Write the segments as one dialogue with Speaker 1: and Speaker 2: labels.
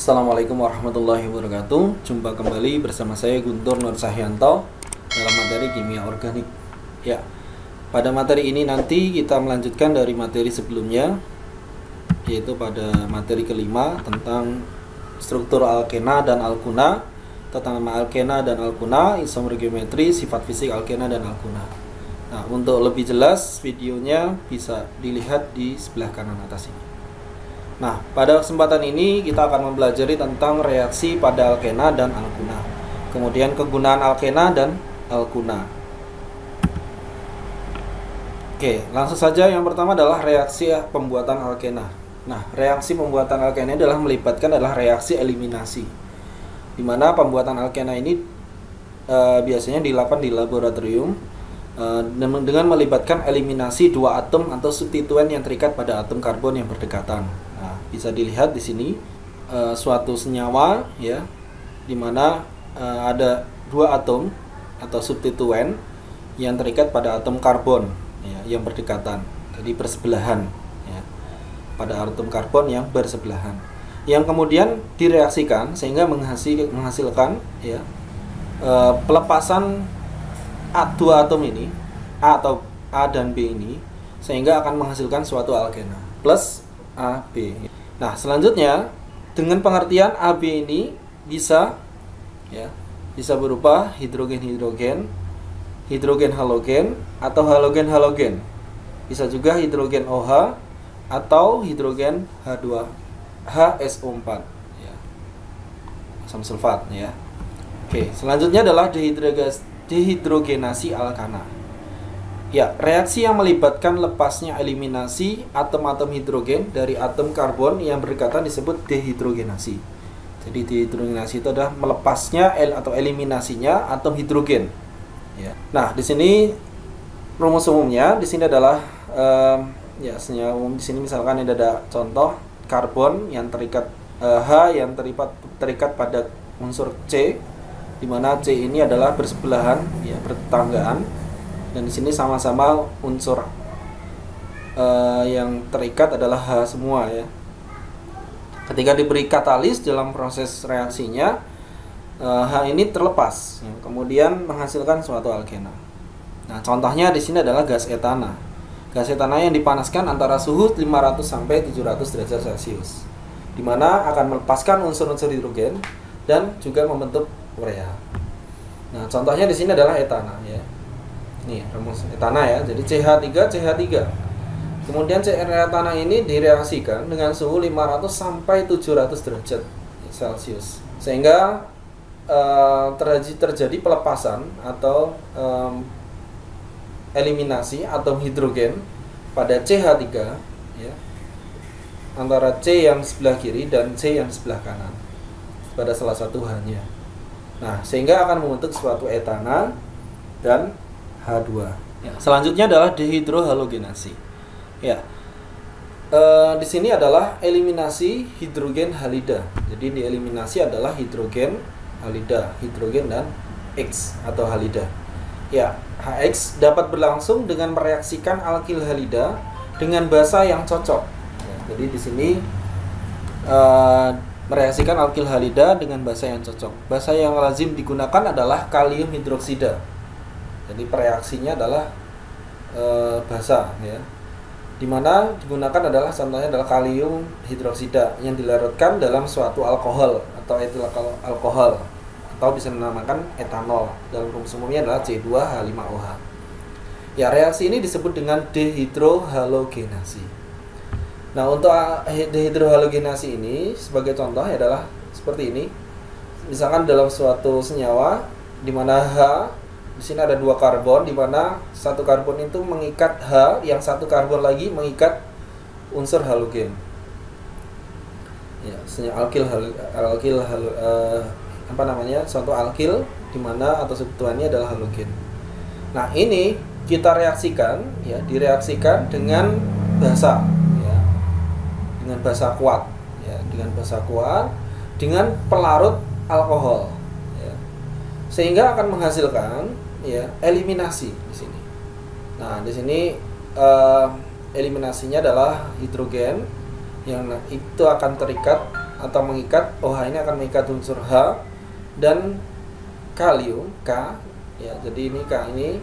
Speaker 1: Assalamualaikum warahmatullahi wabarakatuh. Jumpa kembali bersama saya Guntur Nur Sahyanto dalam materi kimia organik. Ya, pada materi ini nanti kita melanjutkan dari materi sebelumnya, yaitu pada materi kelima tentang struktur alkena dan alkuna, tentang nama alkena dan alkuna, isomer geometri, sifat fisik alkena dan alkuna. Nah, untuk lebih jelas videonya bisa dilihat di sebelah kanan atas ini. Nah, pada kesempatan ini kita akan mempelajari tentang reaksi pada alkena dan alkuna. Kemudian kegunaan alkena dan alkuna. Oke, langsung saja. Yang pertama adalah reaksi pembuatan alkena. Nah, reaksi pembuatan alkena adalah melibatkan reaksi eliminasi, di mana pembuatan alkena ini biasanya dilakukan di laboratorium dengan melibatkan eliminasi dua atom atau substituen yang terikat pada atom karbon yang berdekatan. Nah, bisa dilihat di sini suatu senyawa, ya, di mana ada dua atom atau substituen yang terikat pada atom karbon, ya, yang berdekatan, jadi bersebelahan, ya, pada atom karbon yang bersebelahan, yang kemudian direaksikan sehingga menghasilkan, ya, pelepasan dua atom ini, A atau A dan B ini, sehingga akan menghasilkan suatu alkena plus AB. Nah, selanjutnya dengan pengertian AB ini bisa, ya, bisa berupa hidrogen-hidrogen, hidrogen-halogen atau halogen-halogen. Bisa juga hidrogen OH atau hidrogen H2 HSO4, ya, asam sulfat, ya. Oke, selanjutnya adalah dehidrogenasi alkana. Ya, reaksi yang melibatkan lepasnya eliminasi atom-atom hidrogen dari atom karbon yang berdekatan disebut dehidrogenasi. Jadi dehidrogenasi itu adalah melepasnya atau eliminasinya atom hidrogen. Ya. Nah, di sini rumus umumnya di sini adalah ya, senyawa umum di sini misalkan ada contoh karbon yang terikat H yang terikat pada unsur C, di mana C ini adalah bersebelahan, ya, bertetanggaan, dan di sini sama-sama unsur yang terikat adalah H semua, ya. Ketika diberi katalis dalam proses reaksinya, H ini terlepas, ya, kemudian menghasilkan suatu alkena. Nah, contohnya di sini adalah gas etana. Gas etana yang dipanaskan antara suhu 500 sampai 700 derajat Celcius, di mana akan melepaskan unsur-unsur hidrogen dan juga membentuk urea. Nah, contohnya di sini adalah etana, ya. Nih, rumus etana, ya. Jadi CH3. Kemudian etana ini direaksikan dengan suhu 500 sampai 700 derajat Celcius. Sehingga terjadi pelepasan atau eliminasi atom hidrogen pada CH3, ya, antara C yang sebelah kiri dan C yang sebelah kanan pada salah satu H-nya. Nah, sehingga akan membentuk suatu etana dan H2. Ya, selanjutnya adalah dehidrohalogenasi. Ya, di sini adalah eliminasi hidrogen halida. Jadi dieliminasi adalah hidrogen halida, hidrogen dan X atau halida. Ya, HX dapat berlangsung dengan mereaksikan alkil halida dengan basa yang cocok. Ya, jadi di sini mereaksikan alkil halida dengan basa yang cocok. Basa yang lazim digunakan adalah kalium hidroksida. Jadi reaksinya adalah basa, ya, dimana digunakan adalah contohnya adalah kalium hidroksida yang dilarutkan dalam suatu alkohol atau etil alkohol, atau bisa dinamakan etanol. Dalam rumus umumnya adalah C2H5OH. Ya, reaksi ini disebut dengan dehidrohalogenasi. Nah, untuk dehidrohalogenasi ini sebagai contoh adalah seperti ini. Misalkan dalam suatu senyawa di mana H di sini ada dua karbon, di mana satu karbon itu mengikat H, yang satu karbon lagi mengikat unsur halogen. Ya, suatu alkil di mana atau substituennya adalah halogen. Nah, ini kita reaksikan, ya, direaksikan dengan basa, ya, dengan basa kuat, ya, dengan basa kuat dengan pelarut alkohol, ya, sehingga akan menghasilkan, ya, eliminasi di sini. Nah, di sini eliminasinya adalah hidrogen yang itu akan terikat atau mengikat, OH ini akan mengikat unsur H dan kalium K ya. Jadi ini K ini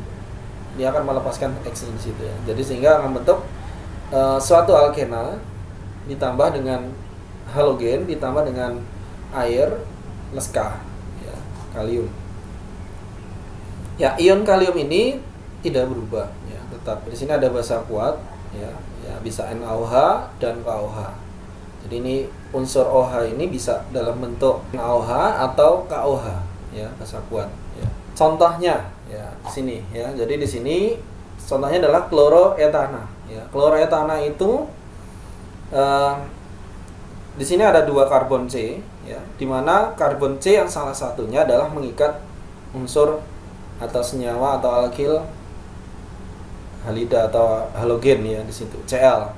Speaker 1: dia akan melepaskan X di situ ya. Jadi sehingga akan membentuk suatu alkena ditambah dengan halogen ditambah dengan air plus K ya, kalium. Ya, ion kalium ini tidak berubah ya, tetap di sini ada basa kuat ya, bisa NaOH dan KOH. Jadi ini unsur OH ini bisa dalam bentuk NaOH atau KOH ya, basa kuat ya. Contohnya ya di sini ya. Jadi di sini contohnya adalah kloroetana ya. Kloroetana itu di sini ada 2 karbon C ya, di mana karbon C yang salah satunya adalah mengikat unsur atau senyawa atau alkil halida atau halogen ya di situ Cl.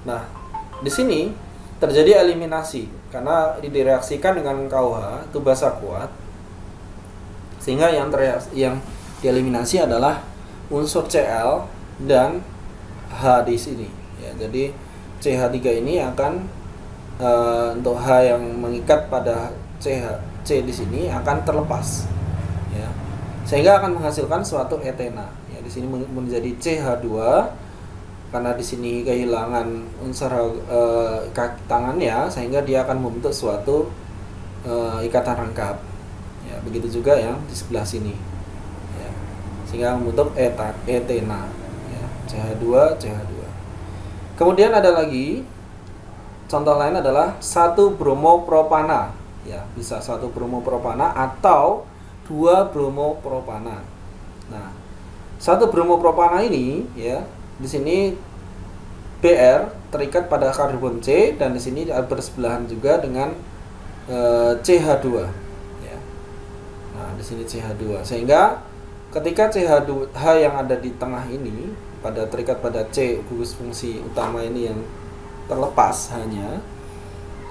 Speaker 1: Nah, di sini terjadi eliminasi karena direaksikan dengan KOH itu basa kuat, sehingga yang dieliminasi adalah unsur Cl dan H di sini ya. Jadi CH3 ini akan untuk H yang mengikat pada C di sini akan terlepas ya, sehingga akan menghasilkan suatu etena ya. Di sini menjadi CH2 karena di sini kehilangan unsur kaki tangannya, sehingga dia akan membentuk suatu ikatan rangkap ya. Begitu juga yang di sebelah sini ya, sehingga membentuk etena ya, CH2 CH2. Kemudian ada lagi contoh lain adalah 1 bromopropana ya, bisa 1 bromopropana atau 2 bromopropana. Nah, 1 bromopropana ini ya, di sini Br terikat pada karbon C dan di sini bersebelahan juga dengan CH2 ya. Nah, di sini CH2, sehingga ketika CH2H yang ada di tengah ini terikat pada C gugus fungsi utama ini yang terlepas hanya,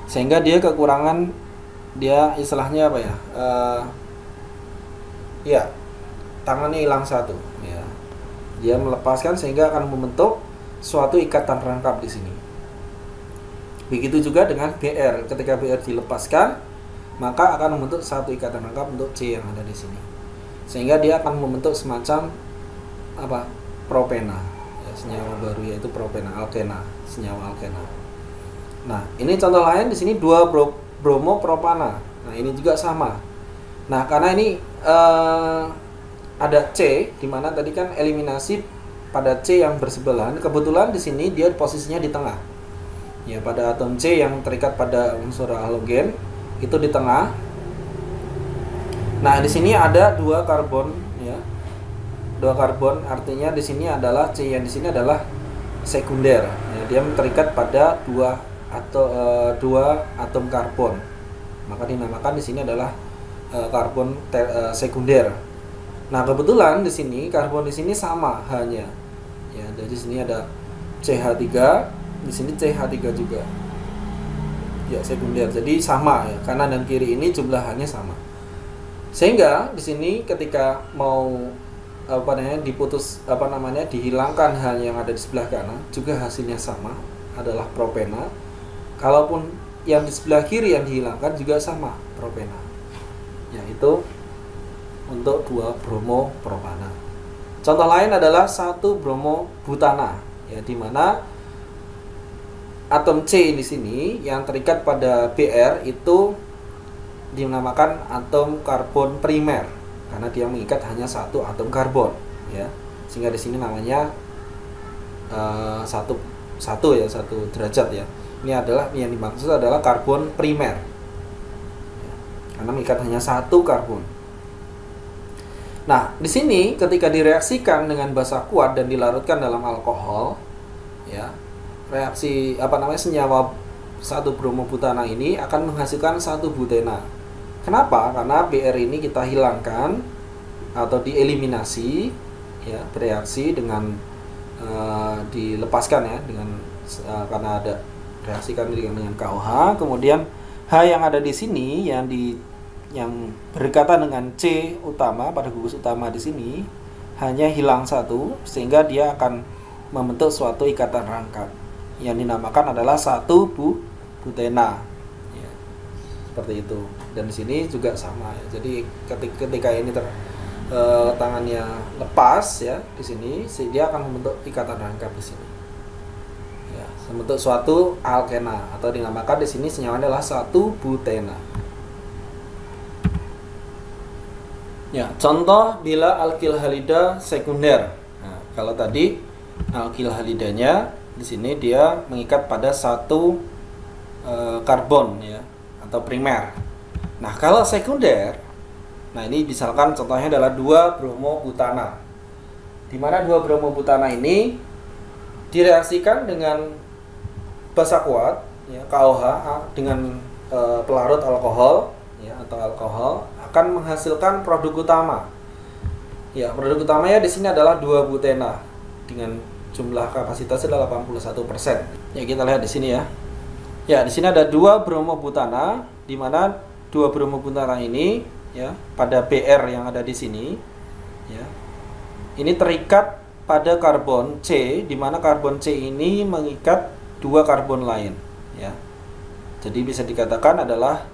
Speaker 1: sehingga dia kekurangan, dia istilahnya apa ya, ya tangannya hilang satu ya, dia melepaskan sehingga akan membentuk suatu ikatan rangkap di sini. Begitu juga dengan Br, ketika Br dilepaskan maka akan membentuk satu ikatan rangkap untuk C yang ada di sini, sehingga dia akan membentuk semacam apa, propena ya, senyawa baru yaitu propena, alkena, senyawa alkena. Nah, ini contoh lain di sini 2 bromopropana. Nah, ini juga sama. Nah, karena ini ada C, di mana tadi kan eliminasi pada C yang bersebelahan, kebetulan di sini dia posisinya di tengah. Ya, pada atom C yang terikat pada unsur halogen itu di tengah. Nah, di sini ada 2 karbon ya. 2 karbon artinya di sini adalah C yang di sini adalah sekunder. Ya, dia terikat pada 2 atom karbon. Maka dinamakan di sini adalah karbon sekunder. Nah, kebetulan di sini karbon di sini sama hanya. Ya, jadi sini ada CH3, di sini CH3 juga. Ya, sekunder. Jadi sama ya, kanan dan kiri ini jumlahannya sama. Sehingga di sini ketika mau dihilangkan hal yang ada di sebelah kanan, juga hasilnya sama, adalah propena. Kalaupun yang di sebelah kiri yang dihilangkan juga sama, propena. Yaitu untuk 2 bromopropana. Contoh lain adalah 1 bromobutana ya, di mana atom C di sini yang terikat pada Br itu dinamakan atom karbon primer karena dia mengikat hanya 1 atom karbon ya, sehingga di sini namanya satu derajat ya. Ini adalah yang dimaksud adalah karbon primer ya, karena mengikat hanya 1 karbon. Nah, di sini ketika direaksikan dengan basa kuat dan dilarutkan dalam alkohol ya, reaksi senyawa 1 bromobutana ini akan menghasilkan 1 butena. Kenapa? Karena Br ini kita hilangkan atau dieliminasi ya, bereaksi dengan dilepaskan ya, dengan karena ada reaksikan dengan KOH. Kemudian H yang ada di sini yang berdekatan dengan C utama pada gugus utama di sini hanya hilang 1, sehingga dia akan membentuk suatu ikatan rangkap yang dinamakan adalah 1 butena ya. seperti itu. Dan di sini juga sama ya. Jadi ketika ini tangannya lepas ya di sini, dia akan membentuk ikatan rangkap di sini. Ya, membentuk suatu alkena atau dinamakan di sini senyawanya adalah 1-butena. Ya, contoh bila alkil halida sekunder. Nah, kalau tadi alkil halidanya di sini dia mengikat pada satu karbon ya atau primer. Nah, kalau sekunder, nah ini misalkan contohnya adalah 2-bromobutana. Di mana 2-bromobutana ini direaksikan dengan basa kuat ya, KOH dengan pelarut alkohol ya atau alkohol akan menghasilkan produk utama. Ya, produk utamanya di sini adalah 2-butena dengan jumlah kapasitasnya adalah 81%. Ya, kita lihat di sini ya. Ya, di sini ada 2-bromobutana di mana 2-bromobutana ini ya pada BR yang ada di sini ya. Ini terikat pada karbon C di mana karbon C ini mengikat 2 karbon lain ya. Jadi bisa dikatakan adalah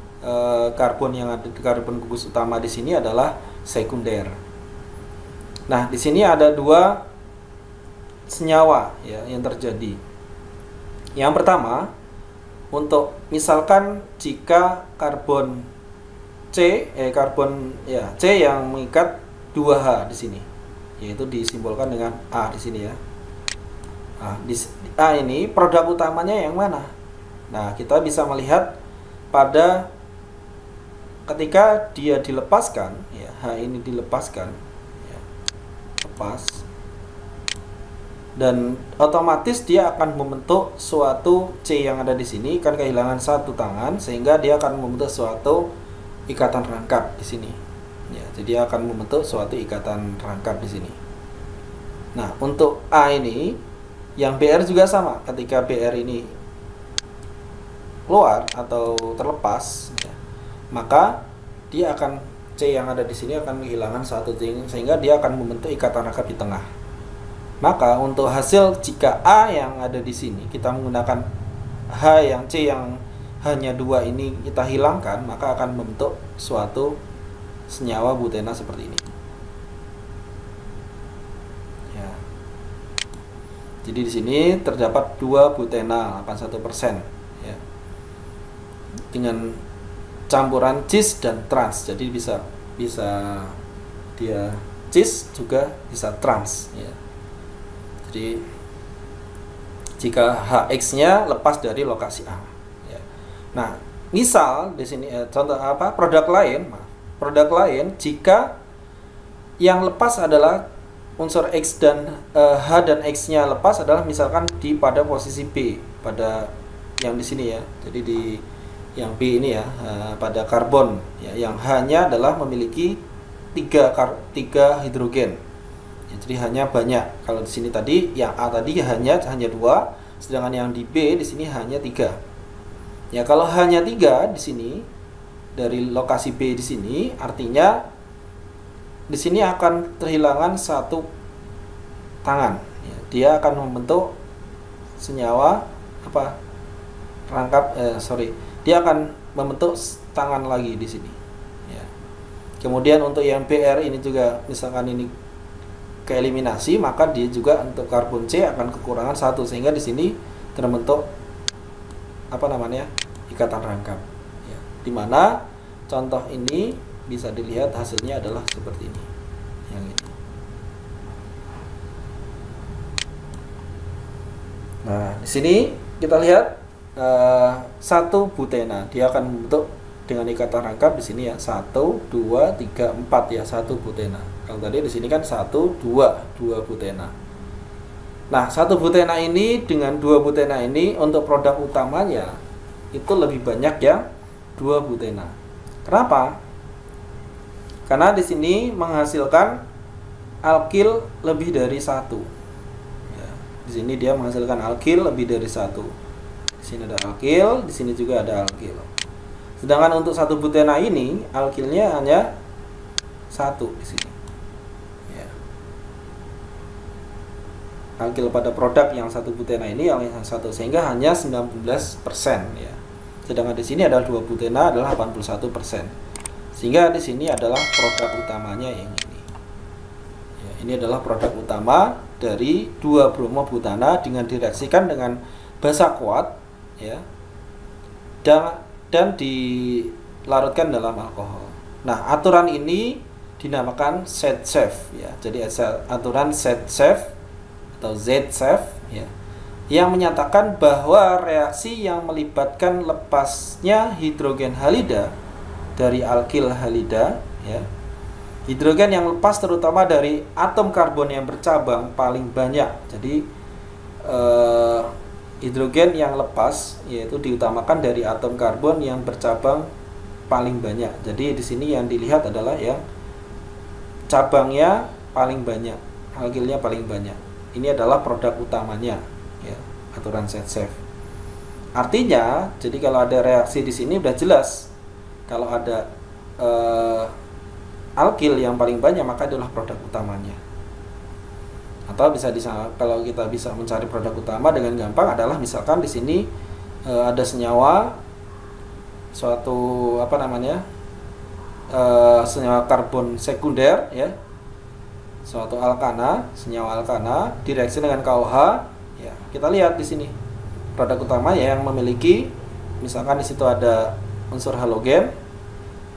Speaker 1: karbon yang ada di karbon gugus utama di sini adalah sekunder. Nah, di sini ada 2 senyawa ya yang terjadi. Yang pertama, untuk misalkan jika karbon C yang mengikat 2H di sini, yaitu disimbolkan dengan A di sini ya. Nah, di A ini produk utamanya yang mana? Nah, kita bisa melihat pada ketika dia dilepaskan ya, H ini dilepaskan ya, lepas, dan otomatis dia akan membentuk suatu C yang ada di sini kan kehilangan satu tangan sehingga dia akan membentuk suatu ikatan rangkap di sini ya, jadi dia akan membentuk suatu ikatan rangkap di sini. Nah, untuk A ini yang BR juga sama, ketika BR ini keluar atau terlepas ya, maka dia akan C yang ada di sini akan kehilangan satu sehingga dia akan membentuk ikatan rangkap di tengah. Maka untuk hasil jika A yang ada di sini kita menggunakan H yang C yang hanya 2 ini kita hilangkan, maka akan membentuk suatu senyawa butena seperti ini. Ya. Jadi di sini terdapat 2 butena 81% ya. Dengan campuran cis dan trans. Jadi bisa dia cis juga bisa trans ya. Jadi jika HX-nya lepas dari lokasi A ya. Nah, misal di sini contoh produk lain jika yang lepas adalah unsur X dan H dan X-nya lepas adalah misalkan pada posisi B pada yang di sini ya. Jadi di yang B ini ya pada karbon ya, yang H-nya adalah memiliki 3 hidrogen ya, jadi hanya banyak. Kalau di sini tadi yang A tadi hanya 2, sedangkan yang di B di sini hanya 3 ya. Kalau hanya 3 di sini dari lokasi B di sini, artinya di sini akan terhilangan satu tangan ya. Dia akan membentuk senyawa dia akan membentuk tangan lagi di sini ya. Kemudian untuk yang BR ini juga misalkan ini keeliminasi, maka dia juga untuk karbon C akan kekurangan 1 sehingga di sini terbentuk ikatan rangkap ya. Dimana contoh ini bisa dilihat hasilnya adalah seperti ini yang ini. Nah, di sini kita lihat 1 butena dia akan membentuk dengan ikatan rangkap di sini ya 1, 2, 3, 4 ya 1 butena. Kalau tadi di sini kan 1, 2 butena. Nah, 1 butena ini dengan 2 butena ini untuk produk utamanya itu lebih banyak yang 2 butena. Kenapa? Karena di sini menghasilkan alkil lebih dari 1 ya. Di sini dia menghasilkan alkil lebih dari 1. Di sini ada alkil, di sini juga ada alkil. Sedangkan untuk 1 butena ini alkilnya hanya 1 di sini. Ya. Alkil pada produk yang 1 butena ini yang 1 sehingga hanya 19% ya. Sedangkan di sini adalah 2-butena adalah 81%. Sehingga di sini adalah produk utamanya yang ini. Ya, ini adalah produk utama dari 2-bromobutana dengan direaksikan dengan basa kuat, ya, dan dilarutkan dalam alkohol. Nah, aturan ini dinamakan Z-safe, ya. Jadi aturan Z-safe atau Z-safe, ya, yang menyatakan bahwa reaksi yang melibatkan lepasnya hidrogen halida dari alkil halida, ya, hidrogen yang lepas terutama dari atom karbon yang bercabang paling banyak. Jadi hidrogen yang lepas yaitu diutamakan dari atom karbon yang bercabang paling banyak. Jadi di sini yang dilihat adalah yang cabangnya paling banyak, alkilnya paling banyak. Ini adalah produk utamanya, ya, aturan Z-safe. Artinya, jadi kalau ada reaksi di sini udah jelas. Kalau ada alkil yang paling banyak, maka adalah produk utamanya. Atau kalau kita bisa mencari produk utama dengan gampang adalah misalkan di sini ada senyawa suatu senyawa karbon sekunder, ya, suatu alkana, senyawa alkana direaksi dengan KOH, ya. Kita lihat di sini produk utama yang memiliki, misalkan di situ ada unsur halogen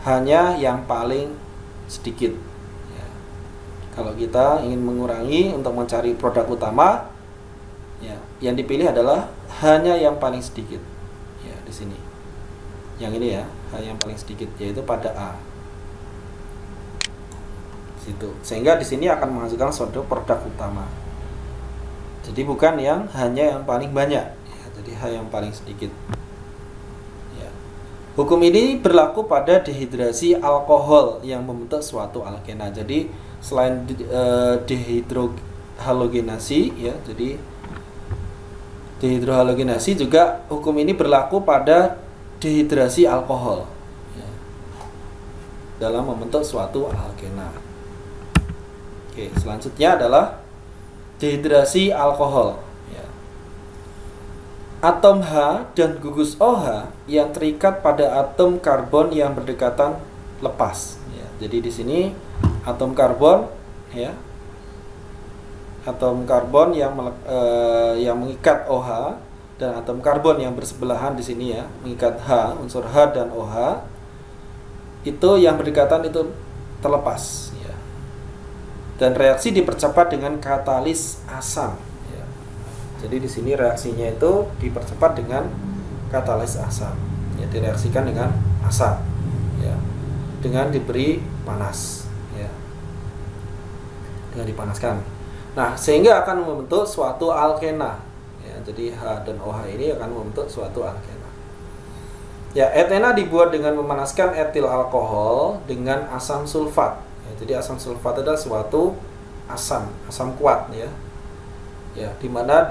Speaker 1: hanya yang paling sedikit, ya. Kalau kita ingin mengurangi untuk mencari produk utama, ya, yang dipilih adalah hanya yang paling sedikit, ya, di sini yang ini, ya, hanya yang paling sedikit, yaitu pada A situ. Sehingga di sini akan menghasilkan suatu produk utama. Jadi bukan yang hanya yang paling banyak, ya, jadi hanya yang paling sedikit. Hukum ini berlaku pada dehidrasi alkohol yang membentuk suatu alkena. Jadi selain dehidrohalogenasi, ya, jadi dehidrohalogenasi juga hukum ini berlaku pada dehidrasi alkohol, ya, dalam membentuk suatu alkena. Oke, selanjutnya adalah dehidrasi alkohol. Atom H dan gugus OH yang terikat pada atom karbon yang berdekatan lepas, ya. Jadi di sini atom karbon, ya, atom karbon yang mengikat OH dan atom karbon yang bersebelahan di sini, ya, mengikat H, unsur H dan OH itu yang berdekatan itu terlepas, ya. Dan reaksi dipercepat dengan katalis asam. Jadi di sini reaksinya itu dipercepat dengan katalis asam, ya, direaksikan dengan asam, ya, dengan diberi panas, ya, dengan dipanaskan. Nah, sehingga akan membentuk suatu alkena, ya. Jadi H dan OH ini akan membentuk suatu alkena. Ya, etena dibuat dengan memanaskan etil alkohol dengan asam sulfat. Ya, jadi asam sulfat adalah suatu asam kuat, ya. Ya, di mana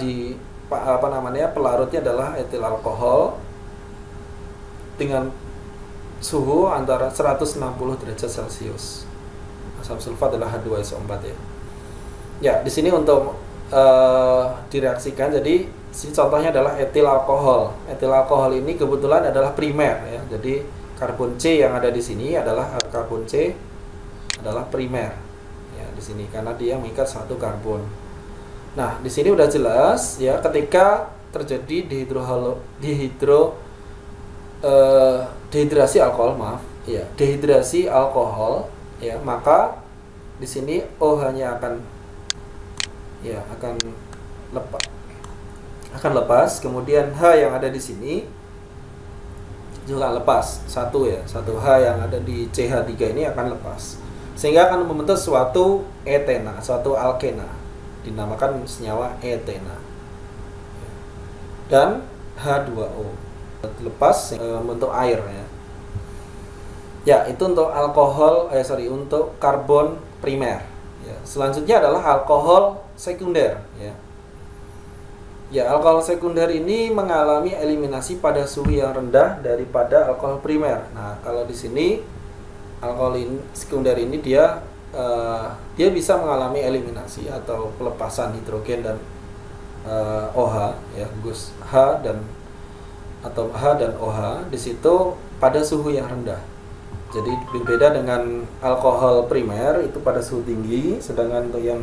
Speaker 1: pelarutnya adalah etil alkohol dengan suhu antara 160 derajat Celcius. Asam sulfat adalah H2SO4, ya. Ya, di sini untuk direaksikan, jadi sini contohnya adalah etil alkohol. Etil alkohol ini kebetulan adalah primer, ya. Jadi karbon C yang ada di sini adalah karbon C adalah primer, ya, di sini karena dia mengikat satu karbon. Nah, di sini udah jelas, ya, ketika terjadi dehidrasi alkohol, ya, dehidrasi alkohol, ya, maka di sini OH-nya akan lepas, kemudian H yang ada di sini juga lepas, satu H yang ada di CH3 ini akan lepas, sehingga akan membentuk suatu etena, suatu alkena, dinamakan senyawa etena, dan H2O lepas membentuk air, ya. Ya, itu untuk untuk karbon primer, ya. Selanjutnya adalah alkohol sekunder, ya. Ya, alkohol sekunder ini mengalami eliminasi pada suhu yang rendah daripada alkohol primer. Nah, kalau di sini alkohol sekunder ini dia bisa mengalami eliminasi atau pelepasan hidrogen dan OH, ya, gugus H dan atau H dan OH di situ pada suhu yang rendah. Jadi berbeda dengan alkohol primer itu pada suhu tinggi, sedangkan untuk yang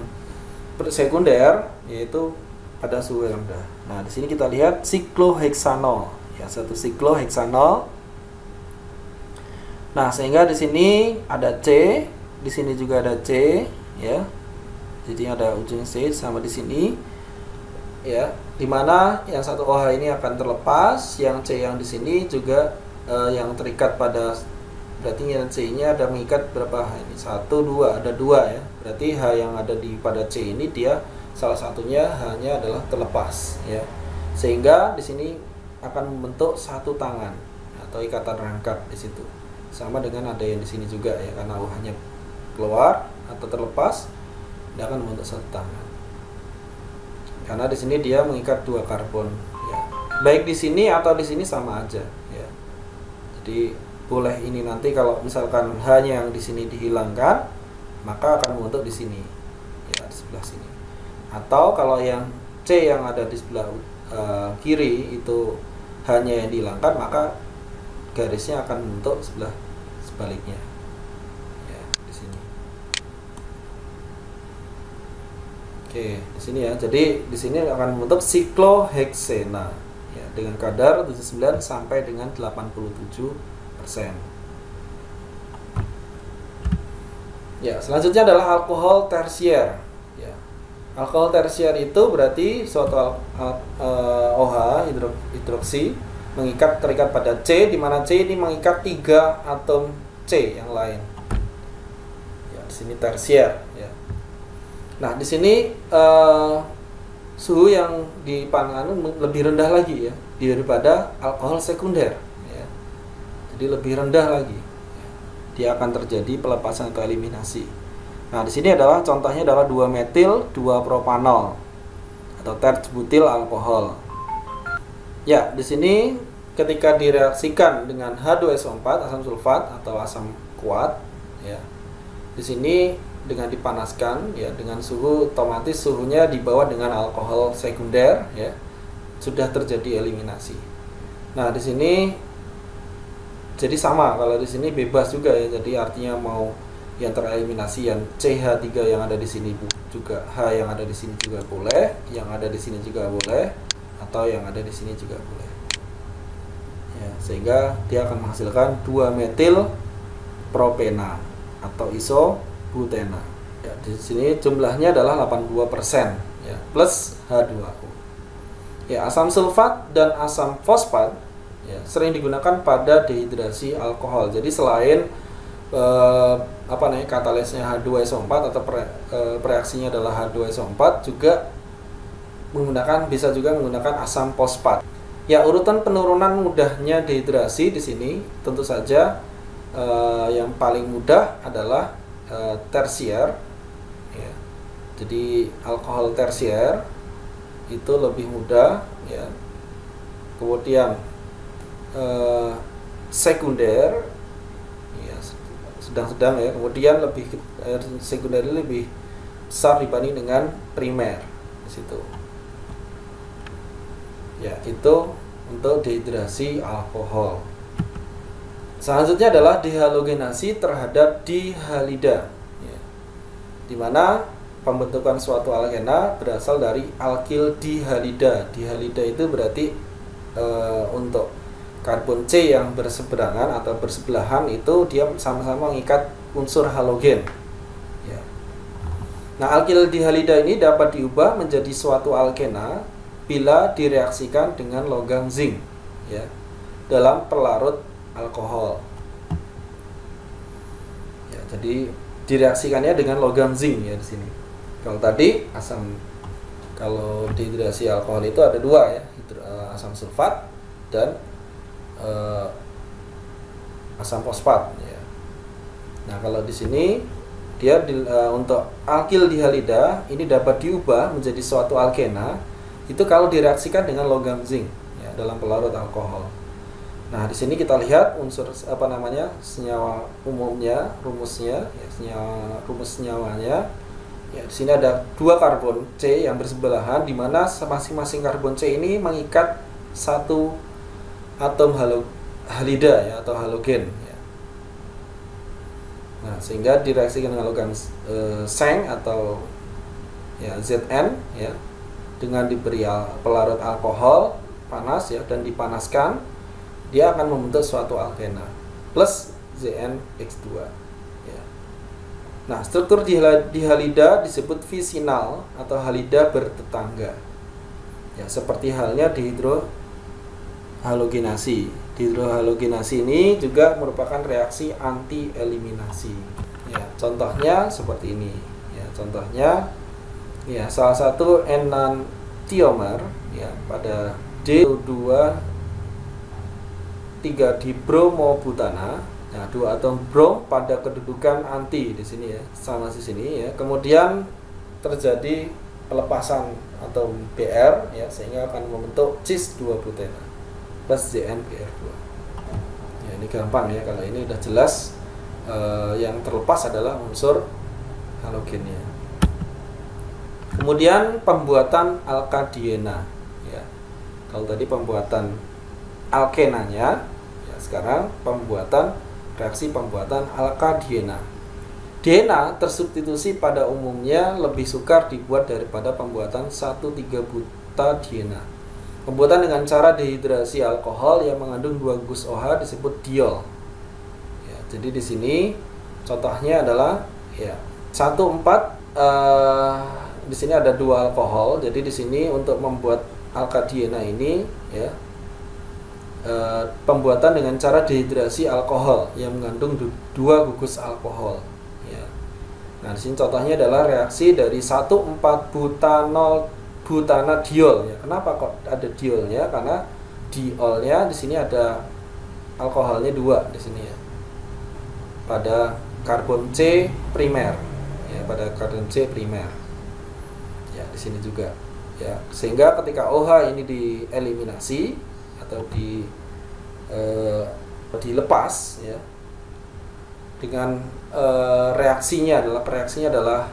Speaker 1: sekunder yaitu pada suhu yang rendah. Nah, di sini kita lihat sikloheksanol, ya, satu sikloheksanol. Nah, sehingga di sini ada C, di sini juga ada C, ya. Jadi ada ujung C sama di sini, ya. Dimana yang satu OH ini akan terlepas, yang C yang di sini juga yang terikat pada, berarti yang C ini ada mengikat berapa? Ini 1, 2, ada 2 ya. Berarti H yang ada di pada C ini dia salah satunya hanya adalah terlepas, ya. Sehingga di sini akan membentuk satu tangan atau ikatan rangkap di situ. Sama dengan ada yang di sini juga ya, karena OH-nya keluar atau terlepas, dia akan membentuk satu tangan. Karena di sini dia mengikat 2 karbon, ya. Baik di sini atau di sini sama aja, ya. Jadi boleh ini nanti kalau misalkan H-nya yang di sini dihilangkan, maka akan membentuk di sini, ya, di sebelah sini. Atau kalau yang C yang ada di sebelah kiri itu H-nya yang dihilangkan, maka garisnya akan membentuk sebelah sebaliknya, ya, di sini. Oke, di sini ya. Jadi di sini akan membentuk sikloheksena, ya, dengan kadar 79 sampai dengan 87%. Ya, selanjutnya adalah alkohol tersier. Ya. Alkohol tersier itu berarti suatu OH hidroksi terikat pada C, di mana C ini mengikat 3 atom C yang lain. Ya, di sini tersier, ya. Nah, di sini suhu yang dipangan lebih rendah lagi ya daripada alkohol sekunder, ya. Jadi lebih rendah lagi. Ya. Dia akan terjadi pelepasan atau eliminasi. Nah, di sini adalah contohnya adalah 2-metil 2-propanol atau terbutil alkohol. Ya, di sini ketika direaksikan dengan H2SO4 asam sulfat atau asam kuat, ya. Di sini dengan dipanaskan, ya, dengan suhu otomatis suhunya di bawah dengan alkohol sekunder, ya. Sudah terjadi eliminasi. Nah, di sini jadi sama, kalau di sini bebas juga ya. Jadi artinya mau yang tereliminasi yang CH3 yang ada di sini juga, H yang ada di sini juga boleh, yang ada di sini juga boleh, atau yang ada di sini juga boleh. Ya, sehingga dia akan menghasilkan 2-metil propena atau isobutena. Ya, di sini jumlahnya adalah 82%, ya, plus H2O. Ya, asam sulfat dan asam fosfat, ya, sering digunakan pada dehidrasi alkohol. Jadi selain katalisnya H2SO4 atau reaksinya adalah H2SO4, juga bisa juga menggunakan asam fosfat. Ya, urutan penurunan mudahnya dehidrasi di sini tentu saja yang paling mudah adalah tersier, ya. Jadi alkohol tersier itu lebih mudah, ya. Kemudian sekunder, ya, sedang-sedang, ya. Kemudian sekunder lebih besar dibanding dengan primer di situ. Ya, itu untuk dehidrasi alkohol. Selanjutnya adalah dehalogenasi terhadap dihalida, ya, di mana pembentukan suatu alkena berasal dari alkil dihalida. Dihalida itu berarti untuk karbon C yang berseberangan atau bersebelahan itu dia sama-sama mengikat unsur halogen, ya. Nah, alkil dihalida ini dapat diubah menjadi suatu alkena bila direaksikan dengan logam zinc, ya, dalam pelarut alkohol. Ya, jadi direaksikannya dengan logam zinc, ya, di sini. Kalau tadi kalau dehidrasi alkohol itu ada 2, ya, asam sulfat dan asam fosfat, ya. Nah, kalau di sini dia untuk alkil dihalida ini dapat diubah menjadi suatu alkena itu kalau direaksikan dengan logam zinc, ya, dalam pelarut alkohol. Nah, di sini kita lihat unsur senyawa umumnya, rumusnya, ya, rumus senyawanya. Ya, di sini ada 2 karbon C yang bersebelahan, di mana masing-masing karbon C ini mengikat satu atom halida ya, atau halogen ya. Nah, sehingga direaksikan dengan logam seng atau ya Zn ya, dengan diberi pelarut alkohol panas ya dan dipanaskan, dia akan membentuk suatu alkena plus ZnX2 ya. Nah, struktur di halida disebut visinal atau halida bertetangga ya, seperti halnya dihidrohalogenasi. Dihidrohalogenasi ini juga merupakan reaksi anti eliminasi ya. Contohnya seperti ini ya, contohnya ya, salah satu enantiomer ya pada D2 3 dibromobutana. Nah, 2 atom brom pada kedudukan anti di sini ya, sama di sini ya. Kemudian terjadi pelepasan atom Br ya, sehingga akan membentuk cis 2 butena plus ZnBr2. Ya, ini gampang ya, kalau ini udah jelas. Yang terlepas adalah unsur halogennya. Kemudian pembuatan alkadiena ya. Kalau tadi pembuatan alkenanya ya, sekarang reaksi pembuatan alkadiena. Diena tersubstitusi pada umumnya lebih sukar dibuat daripada pembuatan 1,3-butadiena. Pembuatan dengan cara dehidrasi alkohol yang mengandung 2 gugus OH disebut diol. Ya, jadi di sini contohnya adalah ya 1,4 di sini ada 2 alkohol. Jadi di sini untuk membuat alkadiena ini ya, pembuatan dengan cara dehidrasi alkohol yang mengandung 2 gugus alkohol ya. Nah, di sini contohnya adalah reaksi dari 1,4-butanol-butanadiol ya. Kenapa kok ada diolnya? Karena diolnya di sini ada alkoholnya 2 di sini ya. Pada karbon C primer ya, pada karbon C primer. Ya, di sini juga ya. Sehingga ketika OH ini dieliminasi atau dilepas ya, dengan reaksinya adalah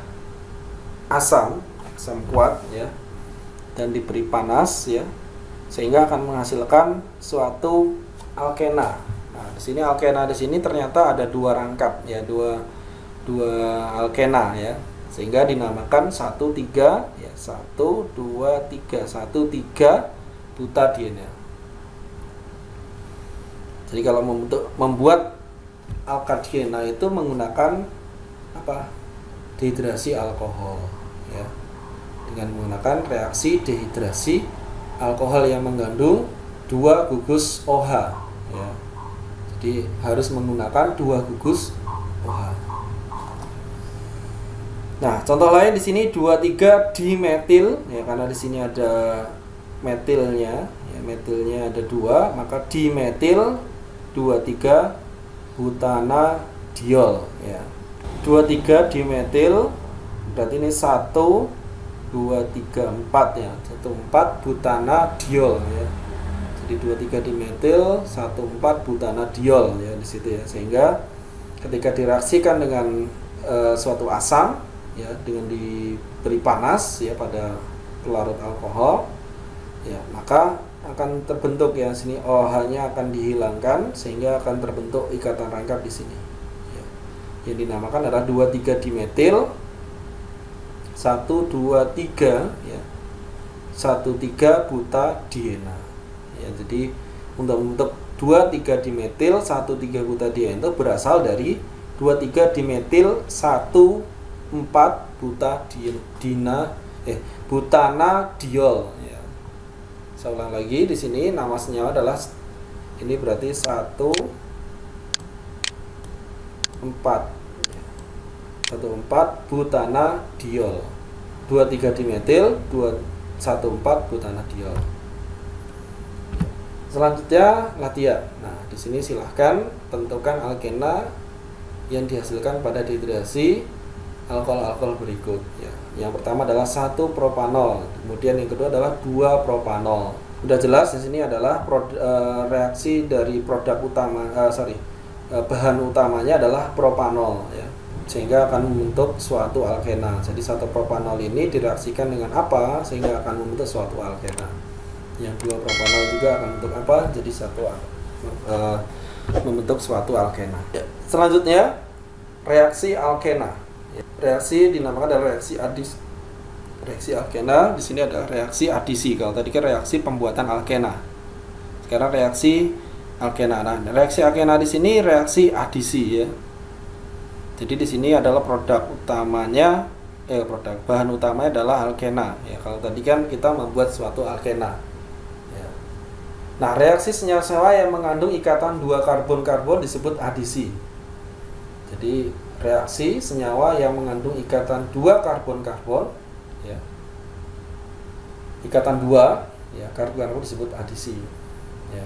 Speaker 1: asam kuat ya, dan diberi panas ya, sehingga akan menghasilkan suatu alkena. Nah, di sini alkena di sini ternyata ada 2 rangkap ya, dua alkena ya, sehingga dinamakan 1,3 ya, 1,2,3 butadiena. Jadi kalau membuat alkadiena itu menggunakan apa? Dehidrasi alkohol ya. Dengan menggunakan reaksi dehidrasi alkohol yang mengandung 2 gugus OH ya. Jadi harus menggunakan 2 gugus OH. Nah, contoh lain di sini 2,3 dimetil ya, karena di sini ada metilnya ya, metilnya ada 2, maka dimetil 2,3 butanadiol ya. 2,3 dimetil berarti ini 1, 2, 3, 4 ya. 1,4 butanadiol ya. Jadi 2,3 dimetil 1,4 butanadiol ya di situ ya. Sehingga ketika direaksikan dengan suatu asam ya, dengan diberi panas ya pada pelarut alkohol ya, maka akan terbentuk ya, sini OH-nya akan dihilangkan sehingga akan terbentuk ikatan rangkap di sini ya. Yang dinamakan adalah 2,3 dimetil 1,2,3 ya, 1,3 butadiena ya. Jadi untuk 2,3 dimetil 1,3 butadiena itu berasal dari 2,3 dimetil 1,4 butanadiol ya. Saya ulang lagi, di sini nama senyawa adalah ini berarti 1,4 butanadiol, 2,3 dimetil 1,4 butanadiol. Selanjutnya latihan. Nah, di sini silahkan tentukan alkena yang dihasilkan pada dehidrasi alkohol-alkohol berikut ya. Yang pertama adalah 1 propanol, kemudian yang kedua adalah 2 propanol. Udah jelas di sini adalah reaksi dari produk utama bahan utamanya adalah propanol ya. Sehingga akan membentuk suatu alkena. Jadi 1 propanol ini direaksikan dengan apa sehingga akan membentuk suatu alkena. Yang dua propanol juga akan membentuk apa? Jadi membentuk suatu alkena. Selanjutnya reaksi alkena. Reaksi dinamakan adalah reaksi adisi. Reaksi alkena di sini adalah reaksi adisi. Kalau tadi kan reaksi pembuatan alkena. Sekarang reaksi alkena. Nah, reaksi alkena di sini reaksi adisi ya. Jadi di sini adalah produk utamanya bahan utamanya adalah alkena ya. Kalau tadi kan kita membuat suatu alkena. Ya. Nah, reaksi senyawa yang mengandung ikatan dua karbon-karbon disebut adisi. Jadi reaksi senyawa yang mengandung ikatan dua karbon-karbon ya. Ikatan dua ya karbon-karbon disebut adisi. Ya.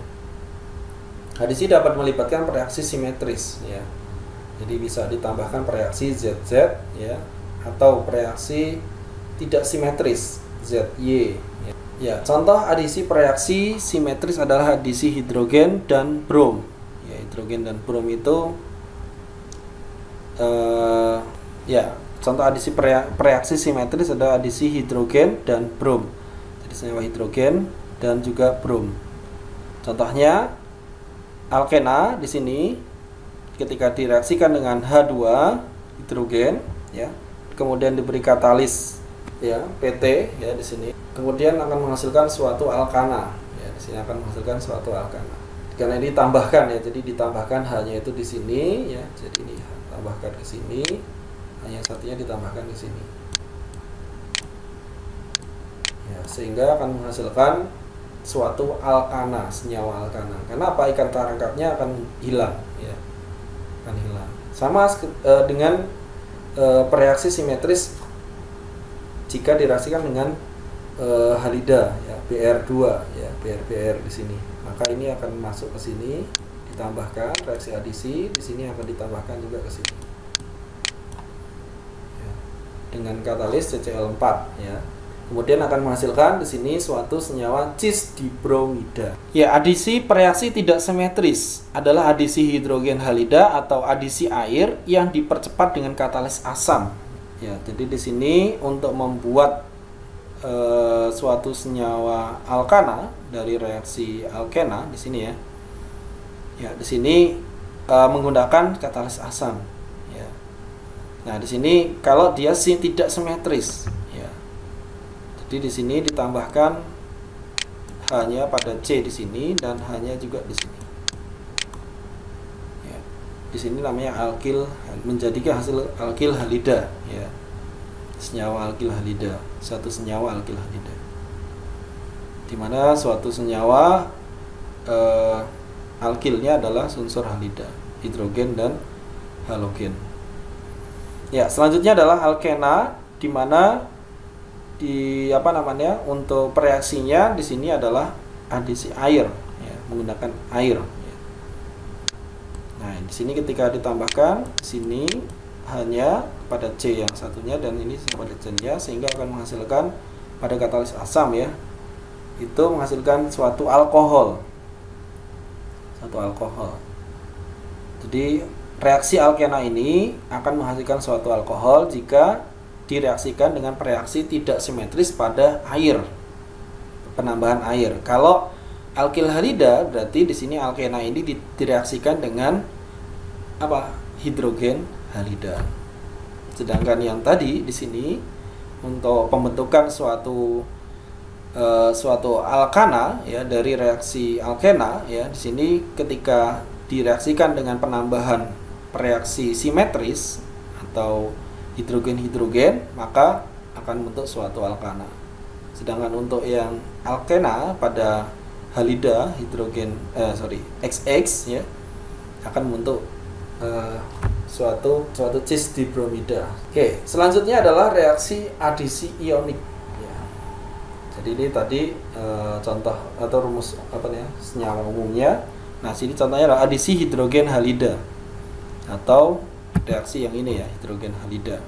Speaker 1: Adisi dapat melibatkan reaksi simetris ya. Jadi bisa ditambahkan reaksi ZZ ya atau reaksi tidak simetris ZY. Ya, contoh adisi reaksi simetris adalah adisi hidrogen dan brom. Ya, hidrogen dan brom itu ya, contoh adisi reaksi simetris adalah adisi hidrogen dan brom. Jadi senyawa hidrogen dan juga brom. Contohnya alkena di sini ketika direaksikan dengan H2 hidrogen ya, kemudian diberi katalis ya PT ya di sini, kemudian akan menghasilkan suatu alkana ya, di sini akan menghasilkan suatu alkana karena ini ditambahkan ya, jadi ditambahkan H-nya itu di sini ya, jadi ini tambahkan ke sini, hanya satunya ditambahkan ke sini ya, sehingga akan menghasilkan suatu alkana, senyawa alkana. Kenapa? Ikan tangkapnya akan hilang ya, akan hilang. Sama dengan reaksi simetris jika direaksikan dengan halida ya, Br2 ya, Br di sini. Maka ini akan masuk ke sini, ditambahkan reaksi adisi, di sini akan ditambahkan juga ke sini. Ya, dengan katalis CCl4 ya. Kemudian akan menghasilkan di sini suatu senyawa cis dibromida. Ya, adisi reaksi tidak simetris adalah adisi hidrogen halida atau adisi air yang dipercepat dengan katalis asam. Ya, jadi di sini untuk membuat suatu senyawa alkana dari reaksi alkena di sini ya. Ya, di sini menggunakan katalis asam. Ya. Nah, di sini kalau dia tidak simetris. Jadi di sini ditambahkan hanya pada C di sini dan hanya juga di sini. Ya. Di sini namanya alkil, menjadikan hasil alkil halida. Ya. Senyawa alkil halida, satu senyawa alkil halida. Dimana suatu senyawa alkilnya adalah unsur halida, hidrogen dan halogen. Ya, selanjutnya adalah alkena, di mana untuk reaksinya di sini adalah adisi air ya, menggunakan air ya. Nah, di sini ketika ditambahkan di sini hanya pada C yang satunya dan ini pada C-nya, sehingga akan menghasilkan pada katalis asam ya, itu menghasilkan suatu alkohol. Jadi reaksi alkena ini akan menghasilkan suatu alkohol jika direaksikan dengan reaksi tidak simetris pada air, penambahan air. Kalau alkil halida berarti di sini alkena ini direaksikan dengan apa? Hidrogen halida. Sedangkan yang tadi di sini untuk pembentukan suatu alkana ya dari reaksi alkena ya, di sini ketika direaksikan dengan penambahan reaksi simetris atau hidrogen-hidrogen, maka akan membentuk suatu alkana. Sedangkan untuk yang alkena pada halida hidrogen XX ya akan membentuk suatu cis dibromida. Oke, selanjutnya adalah reaksi adisi ionik ya. Jadi ini tadi contoh atau rumus senyawa umumnya. Nah, sini contohnya adalah adisi hidrogen halida atau reaksi yang ini ya, hidrogen halida.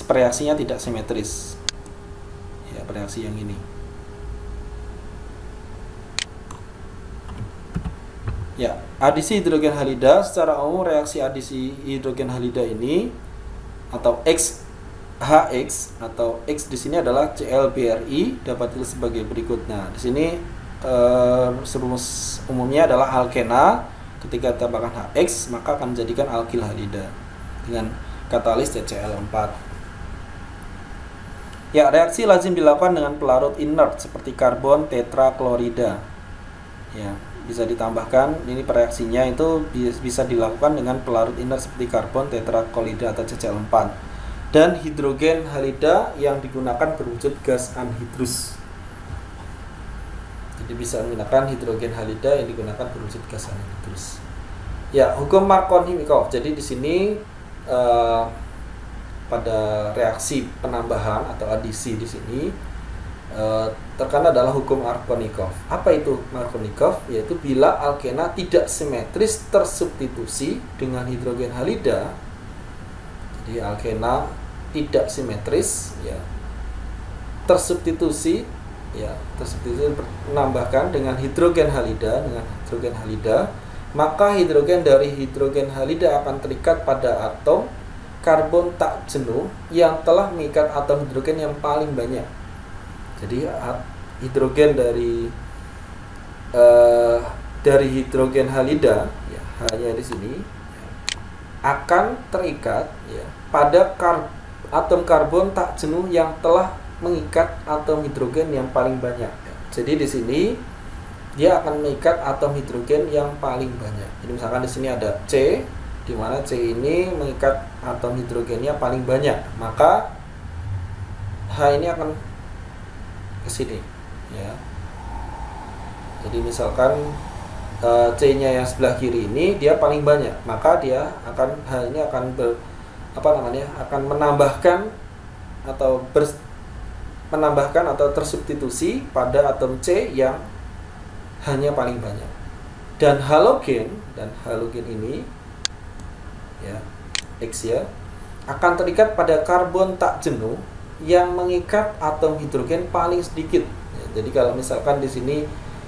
Speaker 1: Reaksinya tidak simetris. Ya, reaksi yang ini. Ya, adisi hidrogen halida secara umum reaksi adisi hidrogen halida ini atau X HX atau X di sini adalah ClBrI dapat ditulis sebagai berikut. Nah, di sini rumus umumnya adalah alkena ketika ditambahkan HX maka akan menjadikan alkil halida dengan katalis CCl4. Ya, reaksi lazim dilakukan dengan pelarut inert seperti karbon tetraklorida. Ya, bisa ditambahkan ini reaksinya itu bisa dilakukan dengan pelarut inert seperti karbon tetraklorida atau CCl4 dan hidrogen halida yang digunakan berwujud gas anhidrus. Jadi bisa menggunakan hidrogen halida yang digunakan berwujud gas anhidrus. Ya, hukum Markovnikov. Jadi di sini pada reaksi penambahan atau adisi di sini terkena adalah hukum Markovnikov. Apa itu Markovnikov? Yaitu bila alkena tidak simetris tersubstitusi dengan hidrogen halida. Jadi alkena tidak simetris, ya, tersubstitusi menambahkan dengan hidrogen halida, maka hidrogen dari hidrogen halida akan terikat pada atom karbon tak jenuh yang telah mengikat atom hidrogen yang paling banyak. Jadi hidrogen dari hidrogen halida, ya, hanya di sini akan terikat, ya, pada atom karbon tak jenuh yang telah mengikat atom hidrogen yang paling banyak. Jadi di sini dia akan mengikat atom hidrogen yang paling banyak. Jadi misalkan di sini ada C, di mana C ini mengikat atom hidrogennya paling banyak, maka H ini akan ke sini, ya. Jadi misalkan C-nya yang sebelah kiri ini dia paling banyak, maka dia akan H ini akan akan menambahkan atau tersubstitusi pada atom C yang hanya paling banyak. Dan halogen ini, ya, X, ya, akan terikat pada karbon tak jenuh yang mengikat atom hidrogen paling sedikit. Ya, jadi kalau misalkan di sini